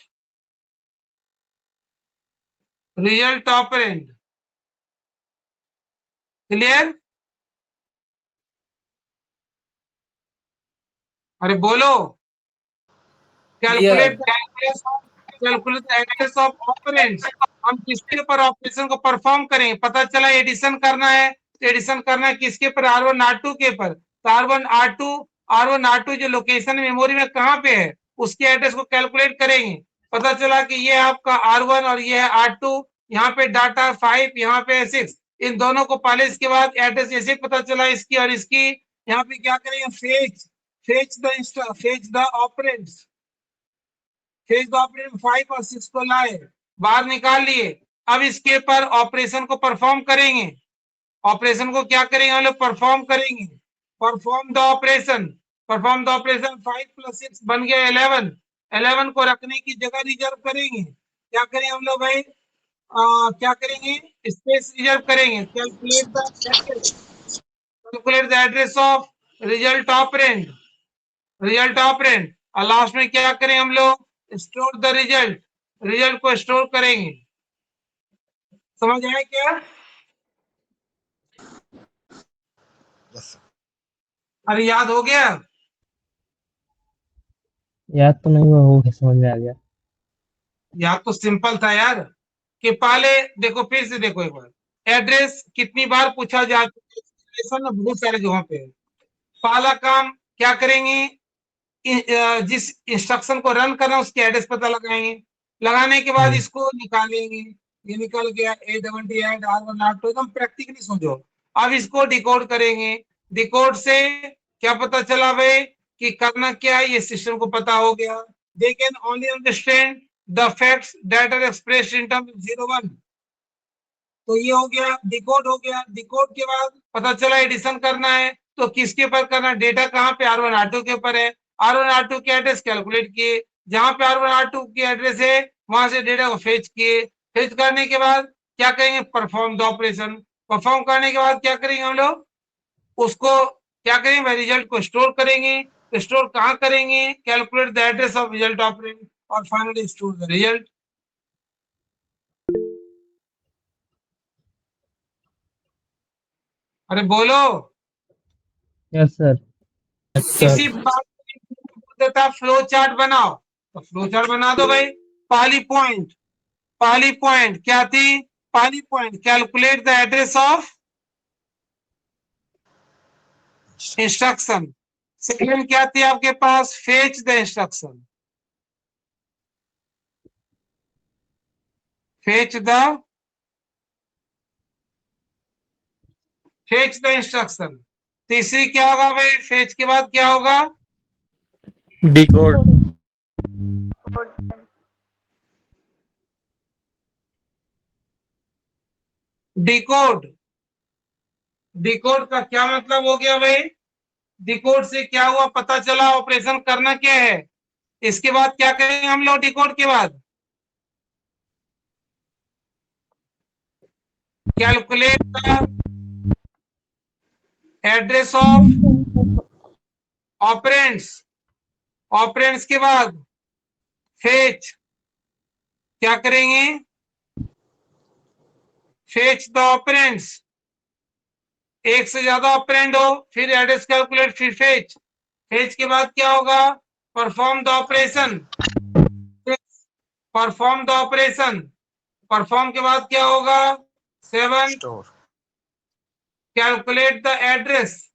result operand. Clear. अरे बोलो। Calculate the address of operands. हम किसके पर ऑपरेशन को परफॉर्म करेंगे, पता चला एडिशन करना है, तो एडिशन करना है किसके पर, R1 R2 के पर। तो R1 R2 जो लोकेशन मेमोरी में कहाँ पे है उसके एड्रेस को कैलकुलेट करेंगे। पता चला कि ये आपका R1 और ये है R2, यहाँ पे डाटा 5, यहाँ पे 6, इन दोनों को पहले इसके बाद एड्रेस जैसे पता चला इसकी और इसकी, यहाँ पे क्या करेंगे, fetch the operands. Fetch the operand 5 और 6 को लाए, बाहर निकाल लिए। अब इसके पर ऑपरेशन को परफॉर्म करेंगे। ऑपरेशन को क्या करेंगे हम लोग, परफॉर्म करेंगे। Perform the operation, perform the operation 5 + 6 बन गया 11। 11 को रखने की जगह रिजर्व करेंगे। क्या करेंगे हम लोग भाई, क्या करेंगे, स्पेस रिजर्व करेंगे। Calculate the address of result operand, result operand. और लास्ट में क्या करें हम लोग, स्टोर द रिजल्ट, रिजल्ट को स्टोर करेंगे। समझ आया क्या? Yes, sir. अरे याद हो गया? याद तो नहीं हुआ, हो गया, समझ में आ गया। याद तो सिंपल था यार, कि पहले देखो, फिर से देखो एक बार, एड्रेस कितनी बार पूछा जा चुका है, बहुत सारे जगहों पे। पहला काम क्या करेंगे, जिस इंस्ट्रक्शन को रन करना है उसके एड्रेस पता लगाएंगे। लगाने के बाद इसको निकालेंगे, ये निकल गया A+D R1 R2, एकदम प्रैक्टिकली समझो। अब इसको डिकोड करेंगे। डिकोड से क्या पता चला भाई कि करना क्या है, ये सिस्टम को पता हो गया। They can only understand the facts that are expressed in terms 0 1। तो ये हो गया, डिकोड हो गया। डिकोड के बाद पता चला एडिशन करना है, तो किसके ऊपर करना है, डेटा कहाँ पे, R1 R2 के ऊपर है। R1 R2 के एड्रेस कैलकुलेट किए, जहां पे R1 R2 की एड्रेस है वहां से डेटा को फेच किए। फेच करने के बाद क्या करेंगे, परफॉर्म द ऑपरेशन। परफॉर्म करने के बाद क्या करेंगे हम लोग, उसको क्या करेंगे, रिजल्ट को स्टोर करेंगे। तो स्टोर कहाँ करेंगे, calculate the address of result operand, और फाइनली स्टोर द रिजल्ट। अरे बोलो। Yes sir. इसी बात देता फ्लो चार्ट बनाओ, तो फ्लो चार्ट बना दो भाई। पहली पॉइंट क्या थी, पहली point calculate the address of instruction. Second क्या थी आपके पास, fetch the instruction, fetch the instruction. तीसरी क्या होगा भाई, फेच के बाद क्या होगा, डिकोड। डिकोड। डिकोड का क्या मतलब हो गया भाई, डिकोड से क्या हुआ पता चला, ऑपरेशन करना क्या है। इसके बाद क्या करेंगे हम लोग, डिकोड के बाद calculate the address of operands. Operands के बाद फेच, क्या करेंगे, फेच द ऑपरेंड्स। एक से ज्यादा ऑपरेंड हो फिर एड्रेस कैलकुलेट, फिर फेच। फेच के बाद क्या होगा, perform the operation. Perform the operation, perform के बाद क्या होगा, 7 Store. Calculate the address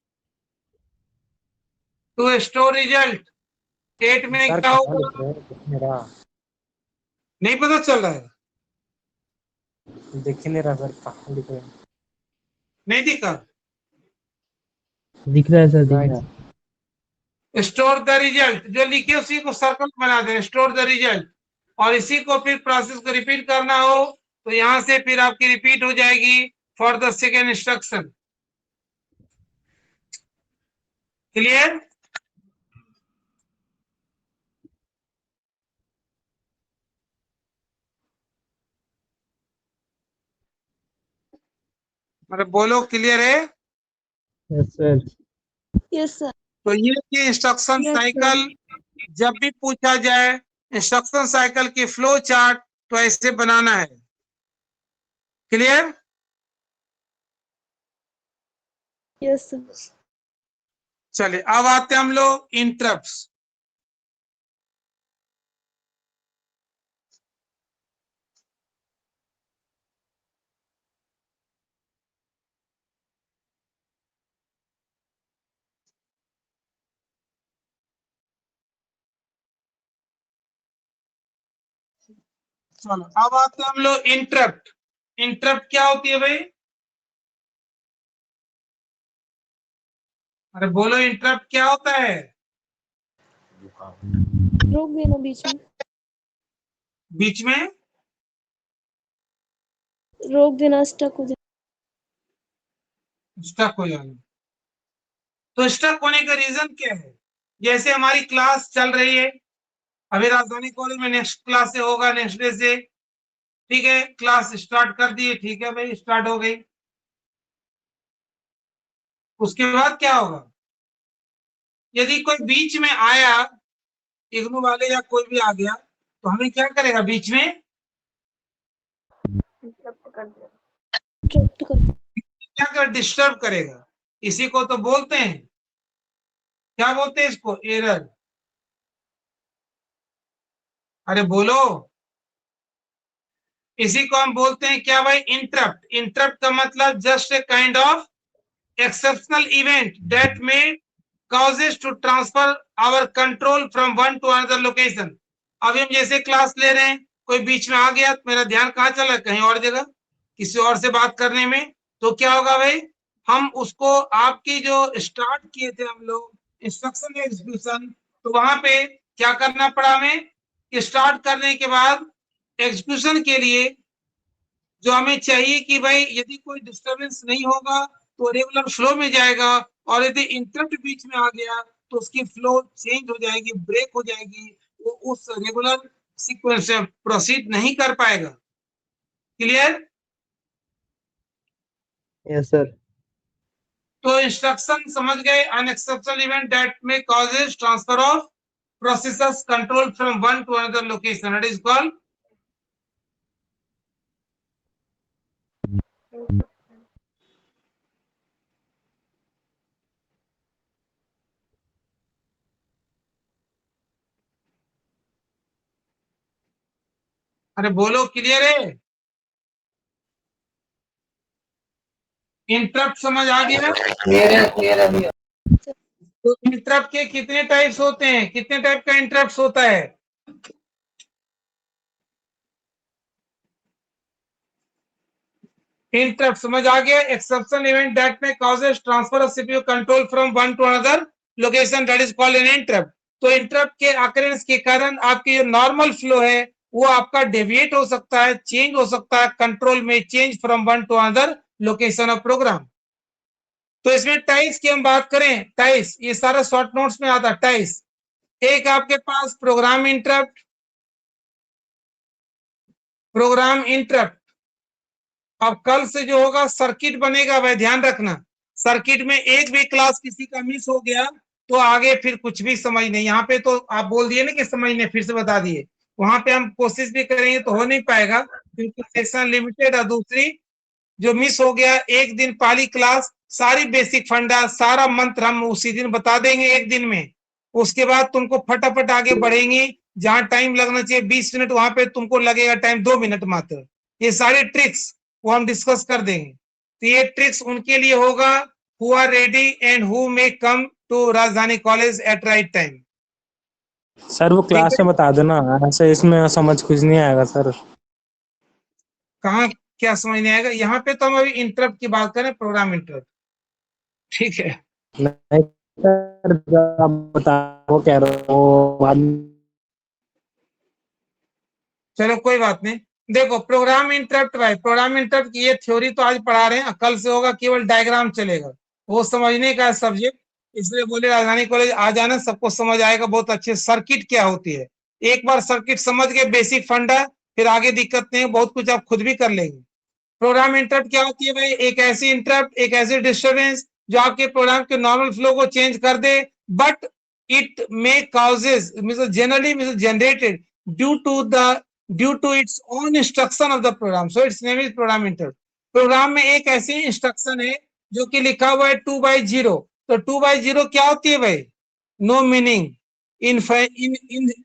to store result. 8 में क्या होगा, नहीं पता चल रहा है, दिख नहीं रहा सर, कहाँ दिख रहा है? नहीं दिखा। दिख रहा है सर, दिख रहा है। स्टोर द रिजल्ट, जो लिखे उसी को सर्कल बना देना, स्टोर द रिजल्ट। और इसी को फिर प्रोसेस को रिपीट करना हो तो यहां से फिर आपकी रिपीट हो जाएगी for the second instruction. Clear? मतलब बोलो, क्लियर है? Yes sir. Yes, sir. तो ये कि इंस्ट्रक्शन Yes, साइकिल जब भी पूछा जाए, इंस्ट्रक्शन साइकिल की फ्लो चार्ट तो ऐसे बनाना है। क्लियर? Yes, sir. चलिए अब आते हैं हम लोग इंटरप्ट्स। चलो अब आते हैं हम लोग इंटरप्ट। इंटरप्ट क्या होती है भाई, अरे बोलो, इंटरप्ट क्या होता है? रोक देना बीच में, बीच में रोक देना, स्टक हो जाए। स्टक हो जाना। तो स्टक होने का रीजन क्या है? जैसे हमारी क्लास चल रही है, अभी राजधानी कॉलेज में नेक्स्ट क्लास से होगा, नेक्स्ट डे से, ठीक है, क्लास स्टार्ट कर दिए, ठीक है भाई, स्टार्ट हो गई। उसके बाद क्या होगा? यदि कोई बीच में आया, इग्नू वाले या कोई भी आ गया, तो हमें क्या करेगा? बीच में इंटरप्ट कर क्या कर? डिस्टर्ब करेगा। इसी को तो बोलते हैं, क्या बोलते हैं इसको? एरर। अरे बोलो। इसी को हम बोलते हैं क्या भाई? इंटरप्ट। इंटरप्ट का मतलब just a kind of exceptional event that may causes to transfer our control from one to another location। अभी हम जैसे क्लास ले रहे हैं, कोई बीच में आ गया तो मेरा ध्यान कहाँ चला? कहीं और जगह, किसी और से बात करने में। तो क्या होगा भाई? हम उसको, आपकी जो स्टार्ट किए थे हम लोग इंस्ट्रक्शन एग्जीक्यूशन, तो वहां पे क्या करना पड़ा हमें? स्टार्ट करने के बाद एग्जीक्यूशन के लिए जो हमें चाहिए कि भाई यदि कोई डिस्टरबेंस नहीं होगा तो रेगुलर फ्लो में जाएगा, और यदि इंटरप्ट बीच में आ गया तो उसकी फ्लो चेंज हो जाएगी, ब्रेक हो जाएगी, वो उस रेगुलर सीक्वेंस से प्रोसीड नहीं कर पाएगा। क्लियर? Yes sir. तो इंस्ट्रक्शन समझ गए? एन एक्सेप्शनल इवेंट दैट में causes transfer of processes control from one to another location, it is called अरे बोलो, क्लियर है? इंटरप्ट समझ आ गया? क्लियर है भैया। तो इंटरप्ट के कितने टाइप्स होते हैं? कितने टाइप का इंटरप्ट होता है? इंटरप्ट समझ आ गया? एक्सेप्शन इवेंट दैट में causes transfer of CPU control from one to another location, that is called an interrupt. तो इंटरप्ट के अकरेंस के कारण आपकी जो नॉर्मल फ्लो है वो आपका डेविएट हो सकता है, चेंज हो सकता है, कंट्रोल में change from one to another location of program. तो इसमें टाइप्स की हम बात करें, टाइप्स ये सारा शॉर्ट नोट्स में आता है। टाइप्स, एक आपके पास प्रोग्राम इंटरप्ट, प्रोग्राम इंटरप्ट। अब कल से जो होगा सर्किट बनेगा भाई, ध्यान रखना। सर्किट में एक भी क्लास किसी का मिस हो गया तो आगे फिर कुछ भी समझ नहीं। यहाँ पे तो आप बोल दिए ना कि समझने, फिर से बता दिए। वहां पे हम कोशिश भी करेंगे तो हो नहीं पाएगा क्योंकि सेशन लिमिटेड है। दूसरी जो मिस हो गया, एक दिन पहली क्लास, सारी बेसिक फंडा, सारा मंत्र हम उसी दिन बता देंगे एक दिन में। उसके बाद तुमको फटाफट आगे बढ़ेंगे। जहां टाइम लगना चाहिए 20 मिनट, वहां पे तुमको लगेगा टाइम 2 मिनट मात्र। ये सारे ट्रिक्स वो हम डिस्कस कर देंगे। तो ये ट्रिक्स उनके लिए होगा who are ready and who may come to Rajdhani college at right time. Sir वो क्लास में बता देना, ऐसे इसमें समझ कुछ नहीं आएगा सर। कहाँ क्या समझ नहीं आएगा? यहाँ पे तो हम अभी इंटरप्ट की बात करें, प्रोग्राम इंटरप्ट, ठीक है। नहीं सर, आप बता, वो कह रहे हो बाद में। चलो कोई बात नहीं। देखो प्रोग्राम इंटरप्ट भाई, प्रोग्राम इंटरप्ट की ये थ्योरी तो आज पढ़ा रहे हैं, कल से होगा केवल डायग्राम चलेगा, वो समझने का सब्जेक्ट। इसलिए बोले राजधानी कॉलेज आ जाना, सबको समझ आएगा बहुत अच्छे। सर्किट क्या होती है, एक बार सर्किट समझ गए, बेसिक फंडा, फिर आगे दिक्कत नहीं, बहुत कुछ आप खुद भी कर लेंगे। प्रोग्राम इंटरप्ट क्या होती है भाई? एक ऐसी इंटरप्ट, एक ऐसी डिस्टर्बेंस जो आपके प्रोग्राम के नॉर्मल फ्लो को चेंज कर दे, but it may causes generally generated due to its own instruction of the program, so its name is program interrupt. Program में एक ऐसी इंस्ट्रक्शन है जो कि लिखा हुआ है 2/0। तो 2/0 क्या होती है भाई? नो मीनिंग,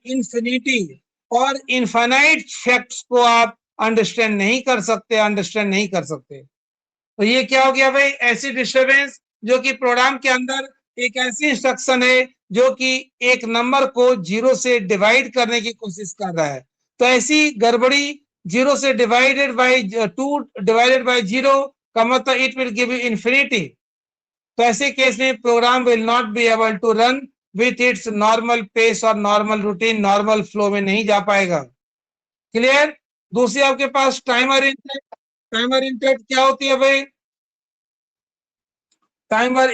इन्फिनिटी और इनफाइनाइट फैक्ट्स को आप अंडरस्टैंड नहीं कर सकते, अंडरस्टैंड नहीं कर सकते। तो ये क्या हो गया भाई? ऐसी डिस्टर्बेंस जो कि प्रोग्राम के अंदर एक ऐसी इंस्ट्रक्शन है जो कि एक नंबर को 0 से डिवाइड करने की कोशिश कर रहा है। तो ऐसी गड़बड़ी 0 से डिवाइडेड बाय 2 डिवाइडेड बाय 0 का मतलब it will give you infinity. तो ऐसे केस में program will not be able to run with its normal pace और नॉर्मल रूटीन, नॉर्मल फ्लो में नहीं जा पाएगा। क्लियर? दूसरी आपके पास टाइमर इंटरप्ट। टाइमर इंटरप्ट क्या होती है भाई? टाइमर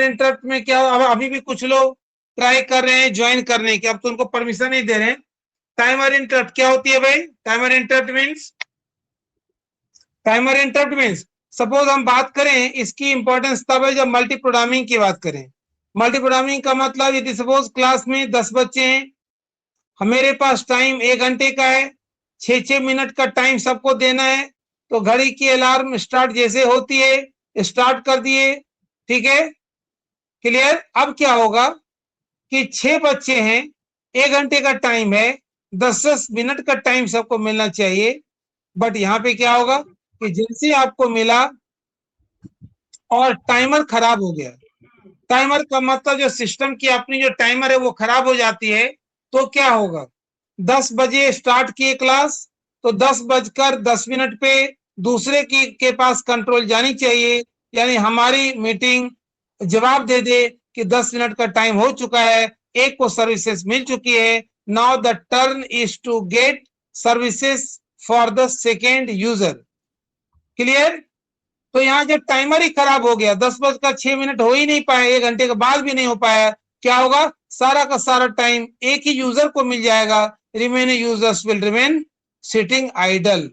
इंटरप्ट में क्या अब अभी भी कुछ लोग ट्राई कर रहे हैं ज्वाइन करने की, अब तो उनको परमिशन नहीं दे रहे हैं। टाइमर इंटरप्ट क्या होती है भाई? टाइमर इंटरप्ट मीन्स सपोज हम बात करें, इसकी इंपॉर्टेंस तब है जब मल्टी प्रोग्रामिंग की बात करें। मल्टी प्रोग्रामिंग का मतलब यदि सपोज क्लास में 10 बच्चे हैं, मेरे पास टाइम 1 घंटे का है, 6-6 मिनट का टाइम सबको देना है, तो घड़ी की अलार्म स्टार्ट जैसे होती है स्टार्ट कर दिए, ठीक है, क्लियर। अब क्या होगा कि 6 बच्चे हैं, 1 घंटे का टाइम है, 10-10 मिनट का टाइम सबको मिलना चाहिए, बट यहाँ पे क्या होगा कि जैसे आपको मिला और टाइमर खराब हो गया, टाइमर का मतलब जो सिस्टम की अपनी जो टाइमर है वो खराब हो जाती है, तो क्या होगा? 10 बजे स्टार्ट किए क्लास, तो 10:10 पे दूसरे के पास कंट्रोल जानी चाहिए, यानी हमारी मीटिंग जवाब दे दे कि 10 मिनट का टाइम हो चुका है, एक को सर्विसेज मिल चुकी है, now the turn is to get services for the second user, clear. तो यहाँ जब टाइमर ही खराब हो गया, 10:06 हो ही नहीं पाया, 1 घंटे के बाद भी नहीं हो पाया, क्या होगा? सारा का सारा टाइम एक ही यूजर को मिल जाएगा, remaining users will remain sitting idol.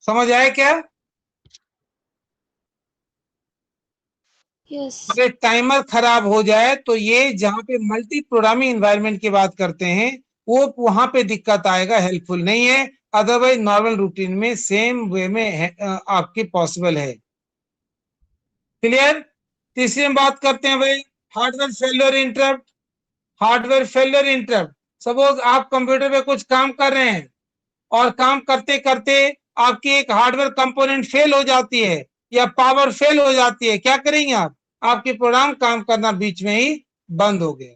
समझ आया क्या? यस अगर टाइमर खराब हो जाए तो ये जहां पे मल्टी प्रोग्रामिंग एनवायरनमेंट की बात करते हैं वो वहां पे दिक्कत आएगा, हेल्पफुल नहीं है। अदरवाइज नॉर्मल रूटीन में सेम वे में आपकी पॉसिबल है, क्लियर। तीसरी हम बात करते हैं भाई हार्डवेयर फेलियर इंटरप्ट। सपोज आप कंप्यूटर पे कुछ काम कर रहे हैं और काम करते करते आपकी एक हार्डवेयर कंपोनेंट फेल हो जाती है या पावर फेल हो जाती है, क्या करेंगे आप? आपकी प्रोग्राम काम करना बीच में ही बंद हो गया।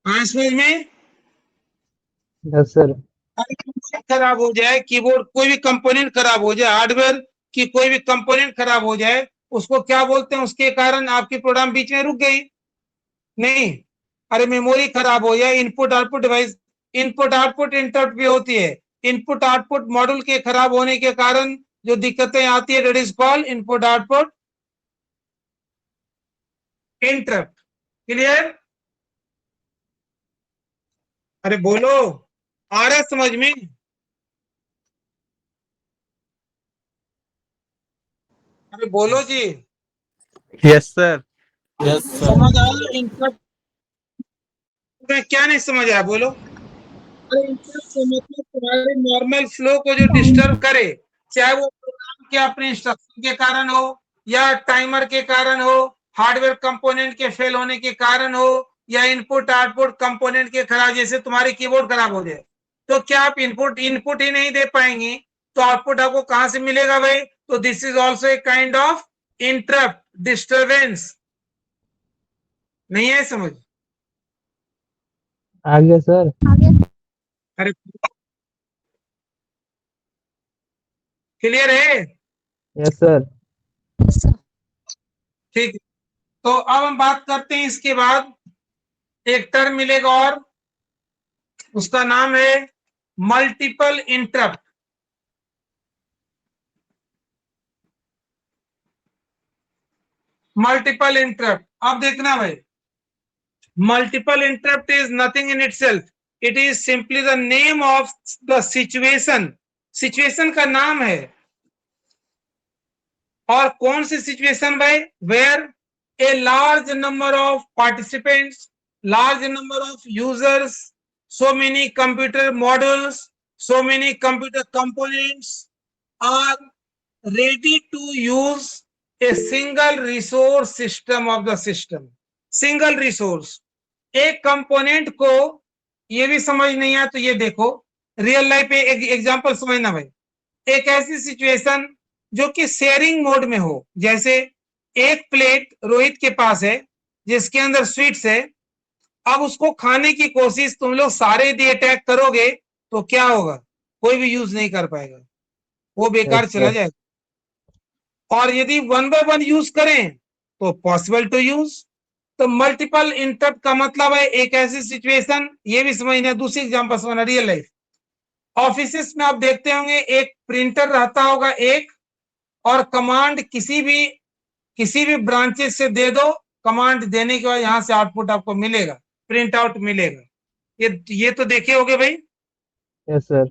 हाँ, समझ में? Yes sir. खराब हो जाए, कीबोर्ड कोई भी कंपोनेंट खराब हो जाए, हार्डवेयर की कोई भी कंपोनेंट खराब हो जाए, उसको क्या बोलते हैं? उसके कारण आपकी प्रोग्राम बीच में रुक गई नहीं। अरे मेमोरी खराब हो जाए, input output device, input output interrupt भी होती है। इनपुट आउटपुट मॉड्यूल के खराब होने के कारण जो दिक्कतें आती है that is called input output interrupt, clear. अरे बोलो, आ रहा है समझ में? अरे बोलो जी, यस सर। समझ आया इंटरप्ट में? क्या नहीं समझ आया बोलो। अरे इंटरप्ट का मतलब तुम्हारे नॉर्मल फ्लो को जो डिस्टर्ब करे, चाहे वो प्रोग्राम के अपने इंस्ट्रक्शन के कारण हो या टाइमर के कारण हो, हार्डवेयर कंपोनेंट के फेल होने के कारण हो, या इनपुट आउटपुट कंपोनेंट के खराब, जैसे तुम्हारी कीबोर्ड खराब हो जाए तो क्या आप इनपुट ही नहीं दे पाएंगी तो आउटपुट आपको कहां से मिलेगा भाई? तो this is also a kind of interrupt, disturbance. नहीं है समझ? आ गया सर। अरे क्लियर है? Yes sir. ठीक, तो अब हम बात करते हैं इसके बाद एक टर्म मिलेगा और उसका नाम है मल्टीपल इंटरप्ट। मल्टीपल इंटरप्ट, अब देखना भाई, multiple interrupt is nothing in itself, it is simply the name of the situation. Situation का नाम है। और कौन सी सिचुएशन भाई? Where a large number of participants, large number of users, so many computer models, so many computer components are ready to use a single resource system of the system. Single resource, एक component को ये भी समझ नहीं आया तो ये देखो रियल लाइफ पे एक एग्जांपल समझना भाई। एक ऐसी सिचुएशन जो कि शेयरिंग मोड में हो, जैसे एक प्लेट रोहित के पास है जिसके अंदर स्वीट्स है, अब उसको खाने की कोशिश तुम लोग सारे यदि अटैक करोगे तो क्या होगा? कोई भी यूज नहीं कर पाएगा, वो बेकार चला जाएगा। और यदि 1 by 1 यूज करें तो पॉसिबल टू यूज। तो मल्टीपल इंटरप्ट का मतलब है एक ऐसी सिचुएशन, ये भी समझना। दूसरी एग्जांपल समझना, रियल लाइफ ऑफिस में आप देखते होंगे एक प्रिंटर रहता होगा एक, और कमांड किसी भी ब्रांचेस से दे दो, कमांड देने के बाद यहाँ से आउटपुट आपको मिलेगा, प्रिंट आउट मिलेगा। ये तो देखे होगे भाई। Yes sir.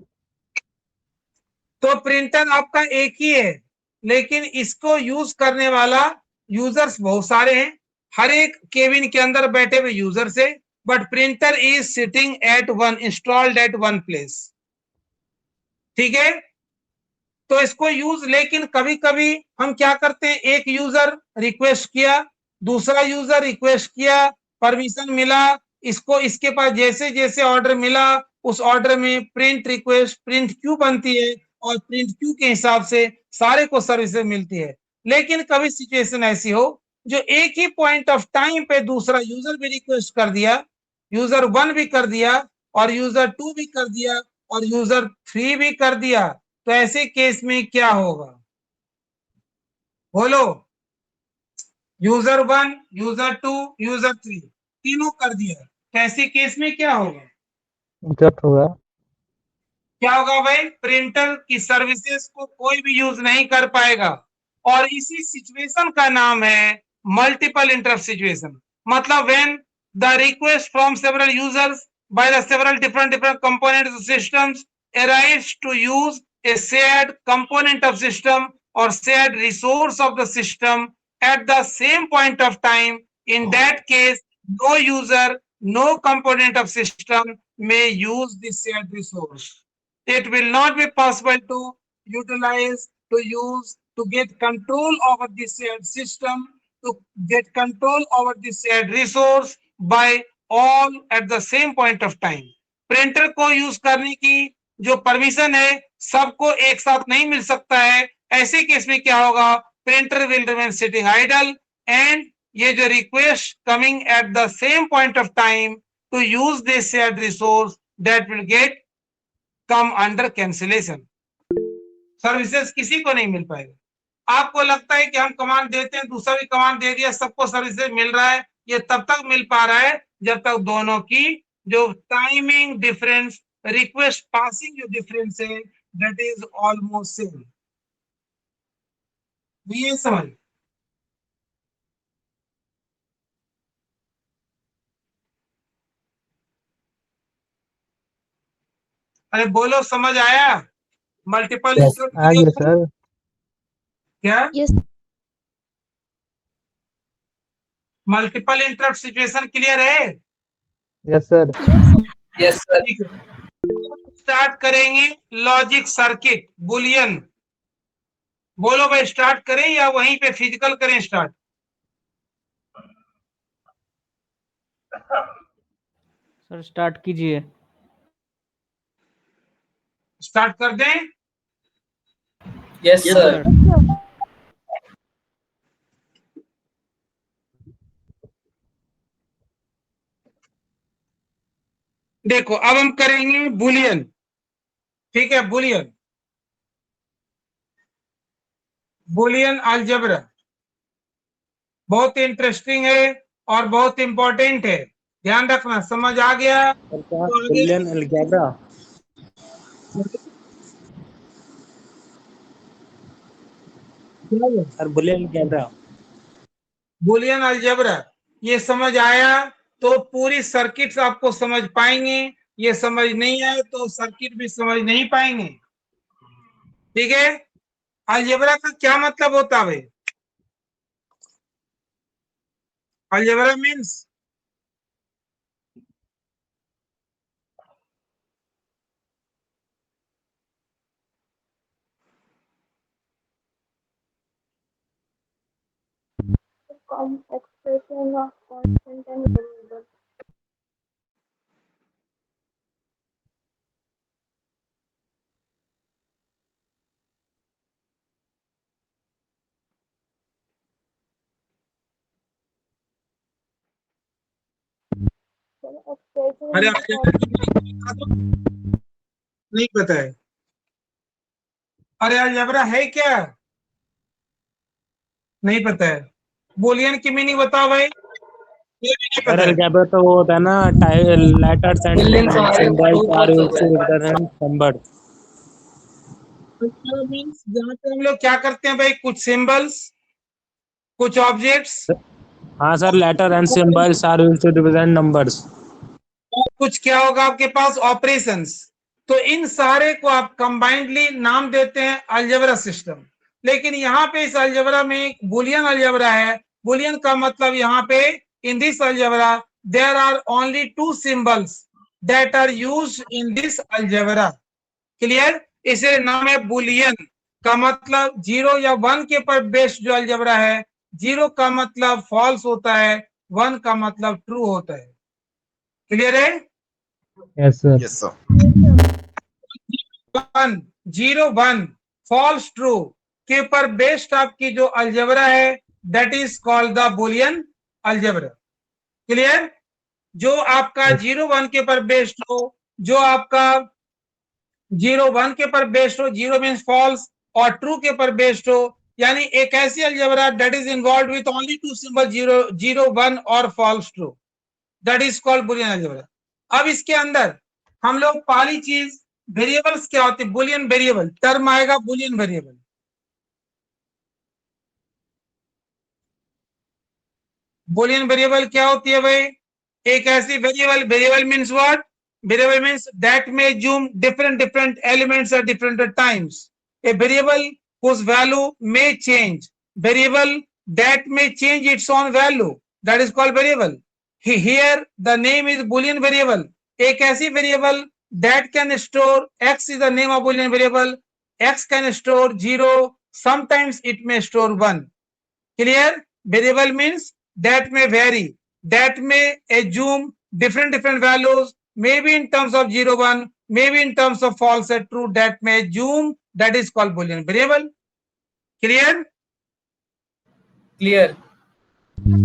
तो प्रिंटर आपका एक ही है, लेकिन इसको यूज करने वाला यूजर्स बहुत सारे हैं, हर एक केबिन के अंदर बैठे हुए यूजर्स है, but printer is sitting at one, installed eight one place. ठीक है, तो इसको यूज, लेकिन कभी कभी हम क्या करते हैं, एक यूजर रिक्वेस्ट किया, दूसरा यूजर रिक्वेस्ट किया, परमिशन मिला, इसको इसके पास जैसे जैसे ऑर्डर मिला, उस ऑर्डर में प्रिंट रिक्वेस्ट, प्रिंट क्यू बनती है, और प्रिंट क्यू के हिसाब से सारे को सर्विसेज मिलती है। लेकिन कभी सिचुएशन ऐसी हो जो एक ही पॉइंट ऑफ टाइम पे दूसरा यूजर भी रिक्वेस्ट कर दिया, यूजर 1 भी कर दिया, और यूजर 2 भी कर दिया, और यूजर 3 भी कर दिया, तो ऐसे केस में क्या होगा? बोलो। यूजर 1, यूजर 2, यूजर 3 तीनों कर दिया, तो ऐसे केस में क्या होगा? इंटरप्ट होगा। क्या होगा भाई? प्रिंटर की सर्विसेज को कोई भी यूज नहीं कर पाएगा, और इसी सिचुएशन का नाम है मल्टीपल इंटरप्ट सिचुएशन। मतलब when the request from several users by the several different components of systems arise to use a shared component of system or shared resource of the system at the same point of time. In that case, no user, no component of system may use the shared resource. It will not be possible to utilize, to use, to get control over the shared system, to get control over the shared resource by all at the same point of time. Printer को use करने की जो permission है सबको एक साथ नहीं मिल सकता है। ऐसे केस में क्या होगा? Printer will remain sitting idle, and ये जो request coming at the same point of time to use this shared resource, that will get come under cancellation. Services किसी को नहीं मिल पाएगा। आपको लगता है कि हम कमांड देते हैं, दूसरा भी कमांड दे दिया, सबको सर्विसेज मिल रहा है, ये तब तक मिल पा रहा है जब तक दोनों की जो टाइमिंग डिफरेंस, रिक्वेस्ट पासिंग जो डिफरेंस है, दैट इज ऑलमोस्ट सेम। ये समझ। अरे बोलो, समझ आया? मल्टीपल आ गया सर। क्या? Yes multiple interrupt situation clear है? Yes sir. Yes, sir. ठीक है, स्टार्ट करेंगे लॉजिक सर्किट बुलियन। बोलो भाई, स्टार्ट करें या वहीं पे फिजिकल करें स्टार्ट? सर स्टार्ट कीजिए। स्टार्ट कर दें? Yes, sir. देखो, अब हम करेंगे बुलियन। ठीक है, बुलियन, बुलियन अलजेब्रा बहुत इंटरेस्टिंग है और बहुत इंपॉर्टेंट है, ध्यान रखना। समझ आ गया? तो आगे Boolean algebra. Sir Boolean algebra. Boolean algebra ये समझ आया तो पूरी सर्किट्स आपको समझ पाएंगे, ये समझ नहीं आए तो सर्किट भी समझ नहीं पाएंगे। ठीक है, अलजेब्रा का क्या मतलब होता है भाई? Algebra means expression of constant and variable. अरे नहीं पता है? अरे अलजेब्रा है क्या? नहीं पता है? बुलियन की मीनिंग बताओ भाई। ये भी नहीं सर पता है? अलजेब्रा तो वो होता है ना, लेटर्स एंड Buildings हमारे symbols proof are also used to होता है। Represent numbers. मीन्स जहाँ पे हम लोग क्या करते हैं भाई, कुछ सिंबल्स, कुछ ऑब्जेक्ट्स, हाँ sir, letter and symbols are used to represent numbers. और कुछ क्या होगा आपके पास, ऑपरेशंस। तो इन सारे को आप कंबाइंडली नाम देते हैं अलजेब्रा सिस्टम। लेकिन यहाँ पे इस अलजेब्रा में बुलियन अलजेब्रा है। बुलियन का मतलब यहाँ पे in this algebra there are only 2 symbols that are used in this algebra. Clear? इसे नाम है बुलियन। का मतलब 0 या 1 के पर बेस्ड जो अलजेब्रा है, 0 का मतलब फॉल्स होता है, 1 का मतलब ट्रू होता है। क्लियर है? Yes, sir. Yes, sir. 1 0 1 false true के पर बेस्ड आपकी जो अलजेब्रा है, that is called the Boolean algebra. Clear? जो आपका 0 1 के पर बेस्ड हो, जो आपका 0 1 के पर बेस्ड हो, 0 मीन्स फॉल्स, और ट्रू के पर बेस्ड हो, यानी एक ऐसी algebra that is involve with only 2 symbol 0 0 1 और false true, that is called boolean algebra. अब इसके अंदर हम लोग पहली चीज, वेरिएबल्स क्या होते हैं, बुलियन वेरिएबल टर्म आएगा, बुलियन वेरिएबल। बुलियन वेरिएबल क्या होती है भाई? एक ऐसी variable, variable means what, variable means that में assume different elements at different times, a variable whose value may change, variable that may change its own value, that is called variable. Here the name is boolean variable, एक ऐसी variable that can store, x is the name of boolean variable, x can store 0, sometimes it may store 1. Clear? Variable means that may vary, that may assume different values, maybe in terms of 0 1, maybe in terms of false and true, that may assume, that is called boolean variable. Clear? Clear.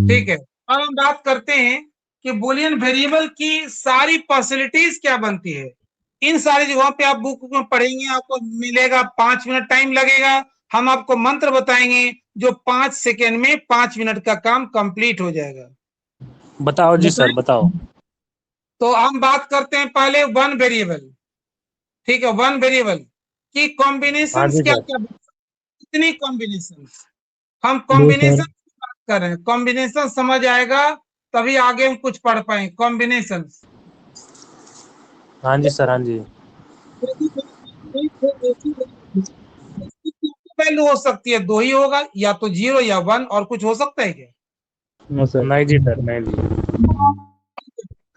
ठीक है। अब हम बात करते हैं कि Boolean variable की सारी फैसिलिटीज क्या बनती है। इन सारी जगहों पे आप बुक में पढ़ेंगे, आपको मिलेगा 5 मिनट टाइम लगेगा। हम आपको मंत्र बताएंगे जो 5 सेकेंड में 5 मिनट का काम कंप्लीट हो जाएगा। बताओ जी सर, बताओ। तो हम बात करते हैं पहले वन वेरिएबल। ठीक है, वन वेरिएबल की कॉम्बिनेशन हाँ जी क्या सर। क्या, कितनी कॉम्बिनेशन, हम दो कॉम्बिनेशन सर। की बात कर रहे हैं। कॉम्बिनेशन समझ आएगा तभी आगे हम कुछ पढ़ पाए। कॉम्बिनेशन हाँ जी सर, हाँ जी। वैल्यू हो सकती है, 2 ही होगा, या तो 0 या 1, और कुछ हो सकता है क्या? No sir. नहीं जी सर, नहीं जी।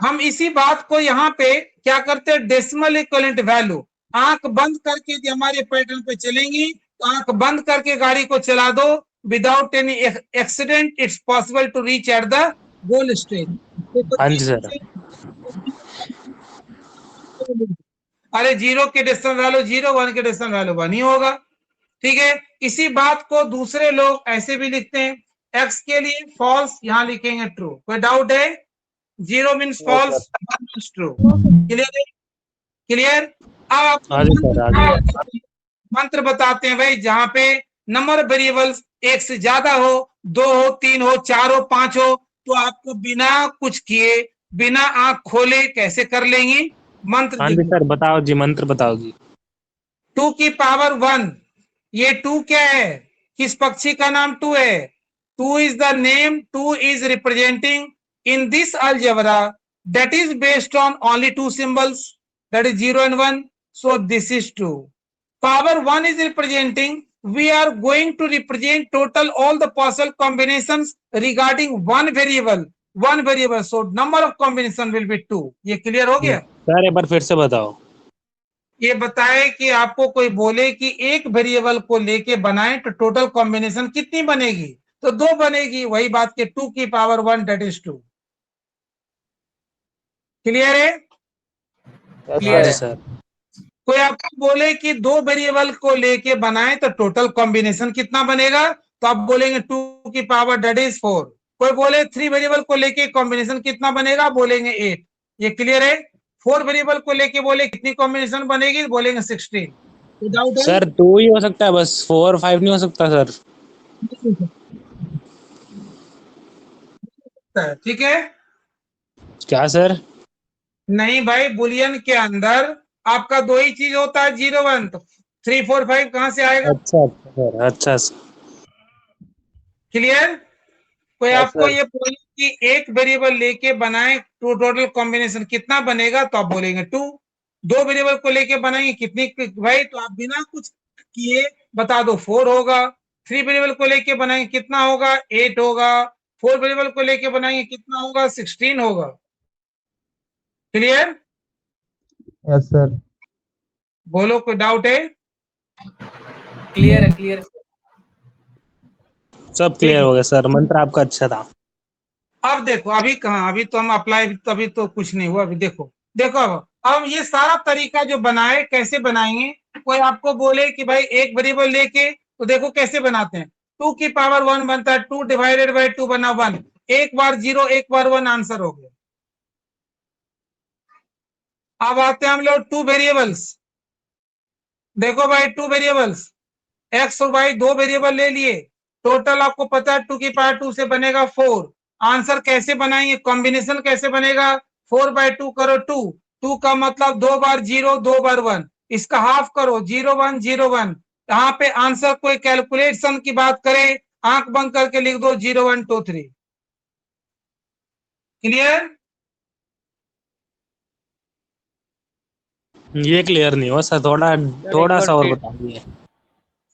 हम इसी बात को यहाँ पे क्या करते हैं, डेसिमल इक्विवेलेंट वैल्यू। आंख बंद करके यदि हमारे पैटर्न पे चलेंगी तो आंख बंद करके गाड़ी को चला दो, without any accident it's possible to reach at the goal stage. हाँ जी सर। अरे 0 के डेसिमल वैल्यू 0, 1 के डेसिमल वैल्यू 1 ही होगा। ठीक है, इसी बात को दूसरे लोग ऐसे भी लिखते हैं, x के लिए फॉल्स यहाँ लिखेंगे ट्रू। कोई डाउट है? 0 means false, 1 means true. Clear है? क्लियर? अब आपको हाँ जी सर, हाँ जी। मंत्र बताते हैं भाई, जहां पे नंबर वेरिएबल्स 1 से ज्यादा हो, 2 हो, 3 हो, 4 हो, 5 हो, तो आपको बिना कुछ किए, बिना आंख खोले कैसे कर लेंगी? मंत्र हाँ जी देखो, सर, बताओ जी, मंत्र बताओ जी। 2 की पावर 1, ये 2 क्या है, किस पक्षी का नाम 2 है? 2 is the name, 2 is representing in this algebra that is based on only 2 symbols, that is 0 and 1. So this is 2. Power 1 is representing, we are going to represent total all the possible combinations regarding one variable. So number of combination will be 2. ये clear हो गया? Sir एक बार फिर से बताओ। ये बताए कि आपको कोई बोले कि एक वेरिएबल को लेके बनाए तो टोटल कॉम्बिनेशन कितनी बनेगी, तो 2 बनेगी। वही बात के 2 की पावर 1 दैट इज 2। क्लियर है? Clear है। सर। कोई आपको बोले कि 2 वेरिएबल को लेके बनाए तो टोटल कॉम्बिनेशन कितना बनेगा, तो आप बोलेंगे 2 की पावर दैट इज 4। कोई बोले 3 वेरिएबल को लेके कॉम्बिनेशन कितना बनेगा, बोलेंगे 8। ये क्लियर है? 4 वेरिएबल को लेके बोले कितनी कॉम्बिनेशन बनेगी, बोलेंगे 16। विदाउट सर 2 ही हो सकता है बस, 4 5 नहीं हो सकता सर। ठीक है? क्या सर? नहीं भाई, बुलियन के अंदर आपका 2 ही चीज होता है, 0 1। 3 4 5 कहां से आएगा? अच्छा अच्छा सर, अच्छा सर। क्लियर? कोई Yes, आपको sir. ये बोले कि एक वेरिएबल लेके बनाए टू टोटल कॉम्बिनेशन कितना बनेगा, तो आप बोलेंगे 2। 2 वेरिएबल को लेके बनाएंगे कितनी भाई, तो आप बिना कुछ किए बता दो 4 होगा। 3 वेरिएबल को लेके बनाएंगे कितना होगा? 8 होगा। 4 वेरिएबल को लेके बनाएंगे कितना होगा? 16 होगा। क्लियर? Yes, sir. बोलो, कोई डाउट है? क्लियर है, क्लियर। सब ठीक क्लियर है। हो गया सर, मंत्र आपका अच्छा था। अब देखो, अभी कहाँ, अभी तो हम अप्लाई, तभी तो कुछ नहीं हुआ। अभी देखो, देखो अब ये सारा तरीका जो बनाए कैसे बनाएंगे। कोई आपको बोले कि भाई एक वेरिएबल लेके, तो देखो कैसे बनाते हैं। 2 की पावर 1 बनता है, 2 डिवाइडेड बाय 2 बना 1। एक बार 0 एक बार 1 आंसर हो गया। अब आते हैं हम लोग 2 वेरिएबल्स। देखो भाई 2 वेरिएबल्स, एक्स और वाई 2 वेरिएबल ले लिए। टोटल आपको पता है 2 की पावर 2 से बनेगा 4। आंसर कैसे बनाएंगे, कॉम्बिनेशन कैसे बनेगा? 4/2 करो 2। 2 का मतलब 2 बार 0 2 बार 1। इसका हाफ करो 0 1 0 1। यहाँ पे आंसर कोई कैलकुलेशन की बात करें, आंख बंद करके लिख दो 0 1 2 3। क्लियर? ये क्लियर नहीं हुआ सर, थोड़ा थोड़ा सा और बता दीजिए।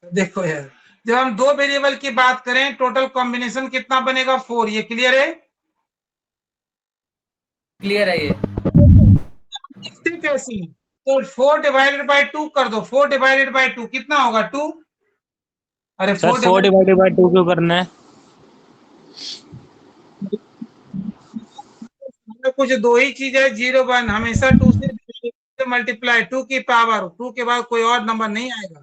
देखो यार, जब हम 2 वेरिएबल की बात करें, टोटल कॉम्बिनेशन कितना बनेगा? 4। ये क्लियर है? क्लियर है ये। लिखते कैसे हैं? तो 4 डिवाइडेड बाय 2 कर दो। 4 डिवाइडेड बाय 2 कितना होगा? 2। अरे सर 4 4 डिवाइड, डिवाइडेड बाय 2 क्यों करना है? कुछ दो ही चीज है, 0 1 हमेशा 2 से मल्टीप्लाई। 2 की पावर 2 के बाद कोई और नंबर नहीं आएगा।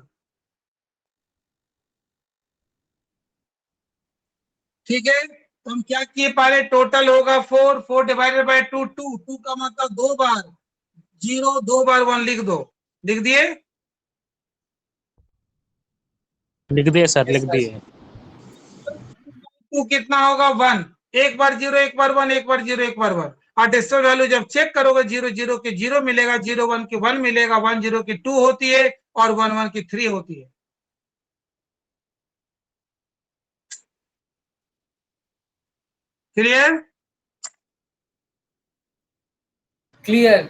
ठीक है, तो हम क्या किए, पहले टोटल होगा 4। 4 डिवाइडेड बाय 2 2। 2 का मतलब 2 बार 0 2 बार 1 लिख दो। लिख दिए? लिख दिए सर, लिख दिए। 2 कितना होगा? 1। एक बार 0 एक बार 1, एक बार 0 एक बार 1। और डेसिमल वैल्यू जब चेक करोगे 0 0 के 0 मिलेगा, 0 1 के 1 मिलेगा, 1 0 की 2 होती है और 1 1 की 3 होती है। क्लियर? क्लियर।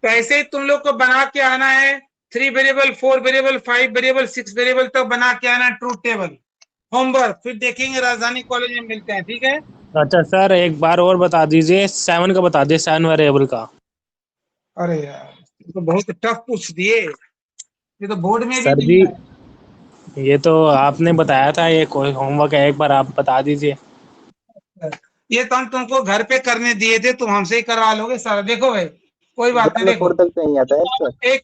तो ऐसे ही तुम लोग को बना के आना है 3 वेरिएबल 4 वेरिएबल 5 वेरिएबल 6 वेरिएबल तक बना के आना ट्रूथ टेबल। होमवर्क फिर देखेंगे, राजधानी कॉलेज में मिलते हैं। ठीक है? अच्छा सर, एक बार और बता दीजिए, 7 का बता दीजिए, 7 वेरिएबल का। अरे यार, ये तो बहुत टफ पूछ दिए, ये तो बोर्ड में भी सर नहीं जी, है। ये तो आपने बताया था, ये कोई होमवर्क है, एक बार आप बता दीजिए। ये तो हम तुमको घर पे करने दिए थे, तुम हमसे ही करवा लोगे सारा। देखो भाई, कोई बात नहीं। एग्जाम में देखो 4 तक तो नहीं आता है सर। एक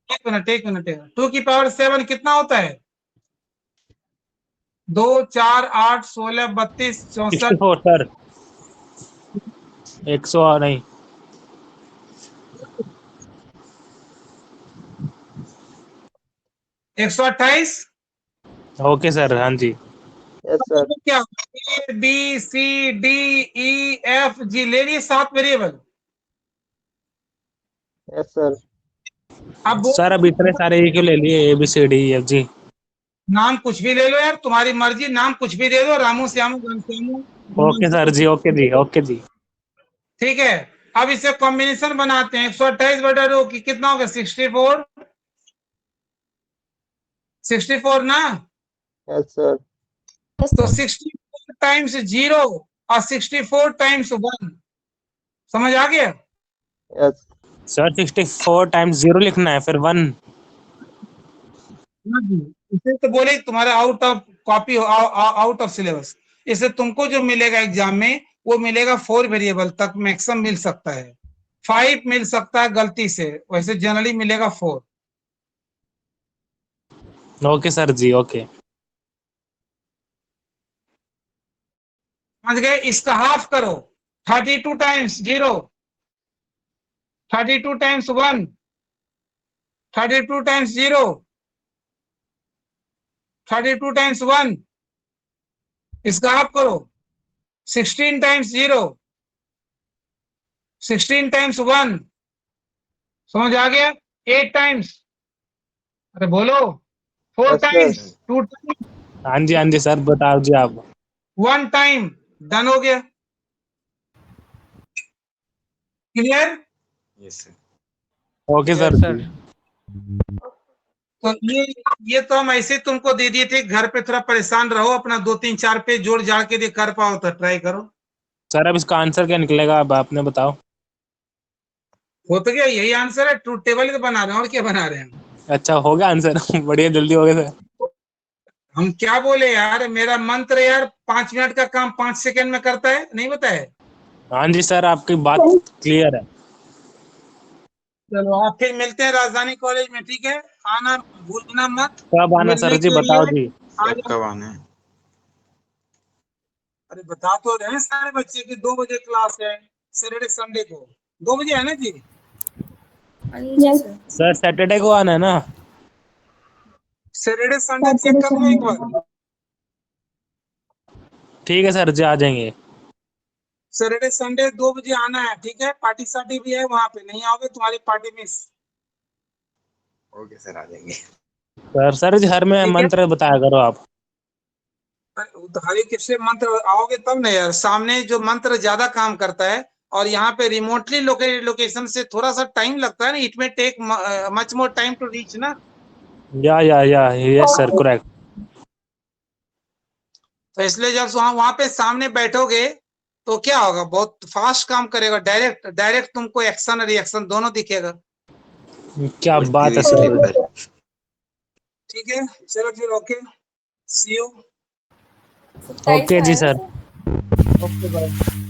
एक मिनट, एक मिनट। 2 की पावर 7 कितना होता है? 2 4 8 16 32 64 64 सर, 100 नहीं। 128। ओके सर, हाँ जी। Yes sir. क्या A B C D E F G ले लिए 7 वेरिएबल। Yes sir. अब सर अब इतने सारे ही क्यों ले लिए, ABCDEFG? नाम कुछ भी ले लो यार, तुम्हारी मर्जी, नाम कुछ भी दे दो, रामू श्यामू घनश्यामू ओके सर जी, ओके जी, ओके जी। ठीक है। अब इसे कॉम्बिनेशन बनाते हैं। 128/2 की कितना होगा? 64। 64 ना? Yes sir. तो 64 टाइम्स 0 और 64 टाइम्स 1। समझ आ गया? यस। सर 64 टाइम्स 0 लिखना है, फिर 1। इसे तो बोले तुम्हारा out of copy, out of syllabus. इसे तुमको जो मिलेगा एग्जाम में, वो मिलेगा 4 वेरिएबल तक मैक्सिमम मिल सकता है। 5 मिल सकता है गलती से, वैसे जनरली मिलेगा 4। ओके सर जी, ओके। समझ गए? इसका हाफ करो। 32 टाइम्स 0, 32 टाइम्स 1, 32 टाइम्स 0, 32 टाइम्स 1। इसका हाफ करो। 16 टाइम्स 0, 16 टाइम्स 1। समझ आ गया? 8 टाइम्स अरे बोलो, 4 Yes, sir. टाइम्स, 2 टाइम्स, हाँ जी सर बता दीजिए आप। 1 टाइम, डन हो गया। Clear? Yes, sir. Okay sir Yes, sir. तो ये तो हम ऐसे तुमको दे दिए थे, घर पे थोड़ा परेशान रहो, अपना 2-3-4 पेज जोड़ जाड़ के दे कर पाओ तो ट्राई करो। सर अब इसका आंसर क्या निकलेगा अब आपने बताओ। हो तो गया, यही आंसर है, ट्रूथ टेबल ही तो बना रहे हैं, और क्या बना रहे हैं। अच्छा हो गया आंसर बढ़िया जल्दी हो गया सर। हम क्या बोले यार, मेरा मंत्र यार 5 मिनट का काम 5 सेकंड में करता है, नहीं बताए? हाँ जी सर आपकी बात क्लियर है। चलो आप फिर मिलते हैं राजधानी कॉलेज में, ठीक है? आना भूलना मत। कब आना मिलने सर जी के बताओ लिए जी। आ सर जाओ। कब आना है? अरे बता तो रहे हैं सारे बच्चे की 2 बजे क्लास है, सैटरडे संडे को 2 बजे है ना जी? Yes. सर सैटरडे को आना है ना। सैटरडे संडे चेक कर लो एक बार। ठीक है सर जी आ जाएंगे। सैटरडे संडे 2 बजे आना है, ठीक है? पार्टी सार्टी भी है वहां पे, नहीं आओगे तुम्हारी पार्टी मिस। ओके सर, आ जाएंगे। सर जी हर में ठीक है? मंत्र बताया करो आप। हरे किससे मंत्र आओगे तब ना यार, सामने जो मंत्र ज्यादा काम करता है, और यहाँ पे रिमोटली लोकेशन से थोड़ा सा टाइम लगता है ना, इट में take much more time to reach ना। या यस सर करेक्ट। तो इसलिए जब वहां पे सामने बैठोगे तो क्या होगा, बहुत फास्ट काम करेगा, डायरेक्ट तुमको एक्शन रिएक्शन दोनों दिखेगा। क्या बात है सर। ठीक है, चलो फिर, ओके, सी यू। ओके जी सर। Okay bye.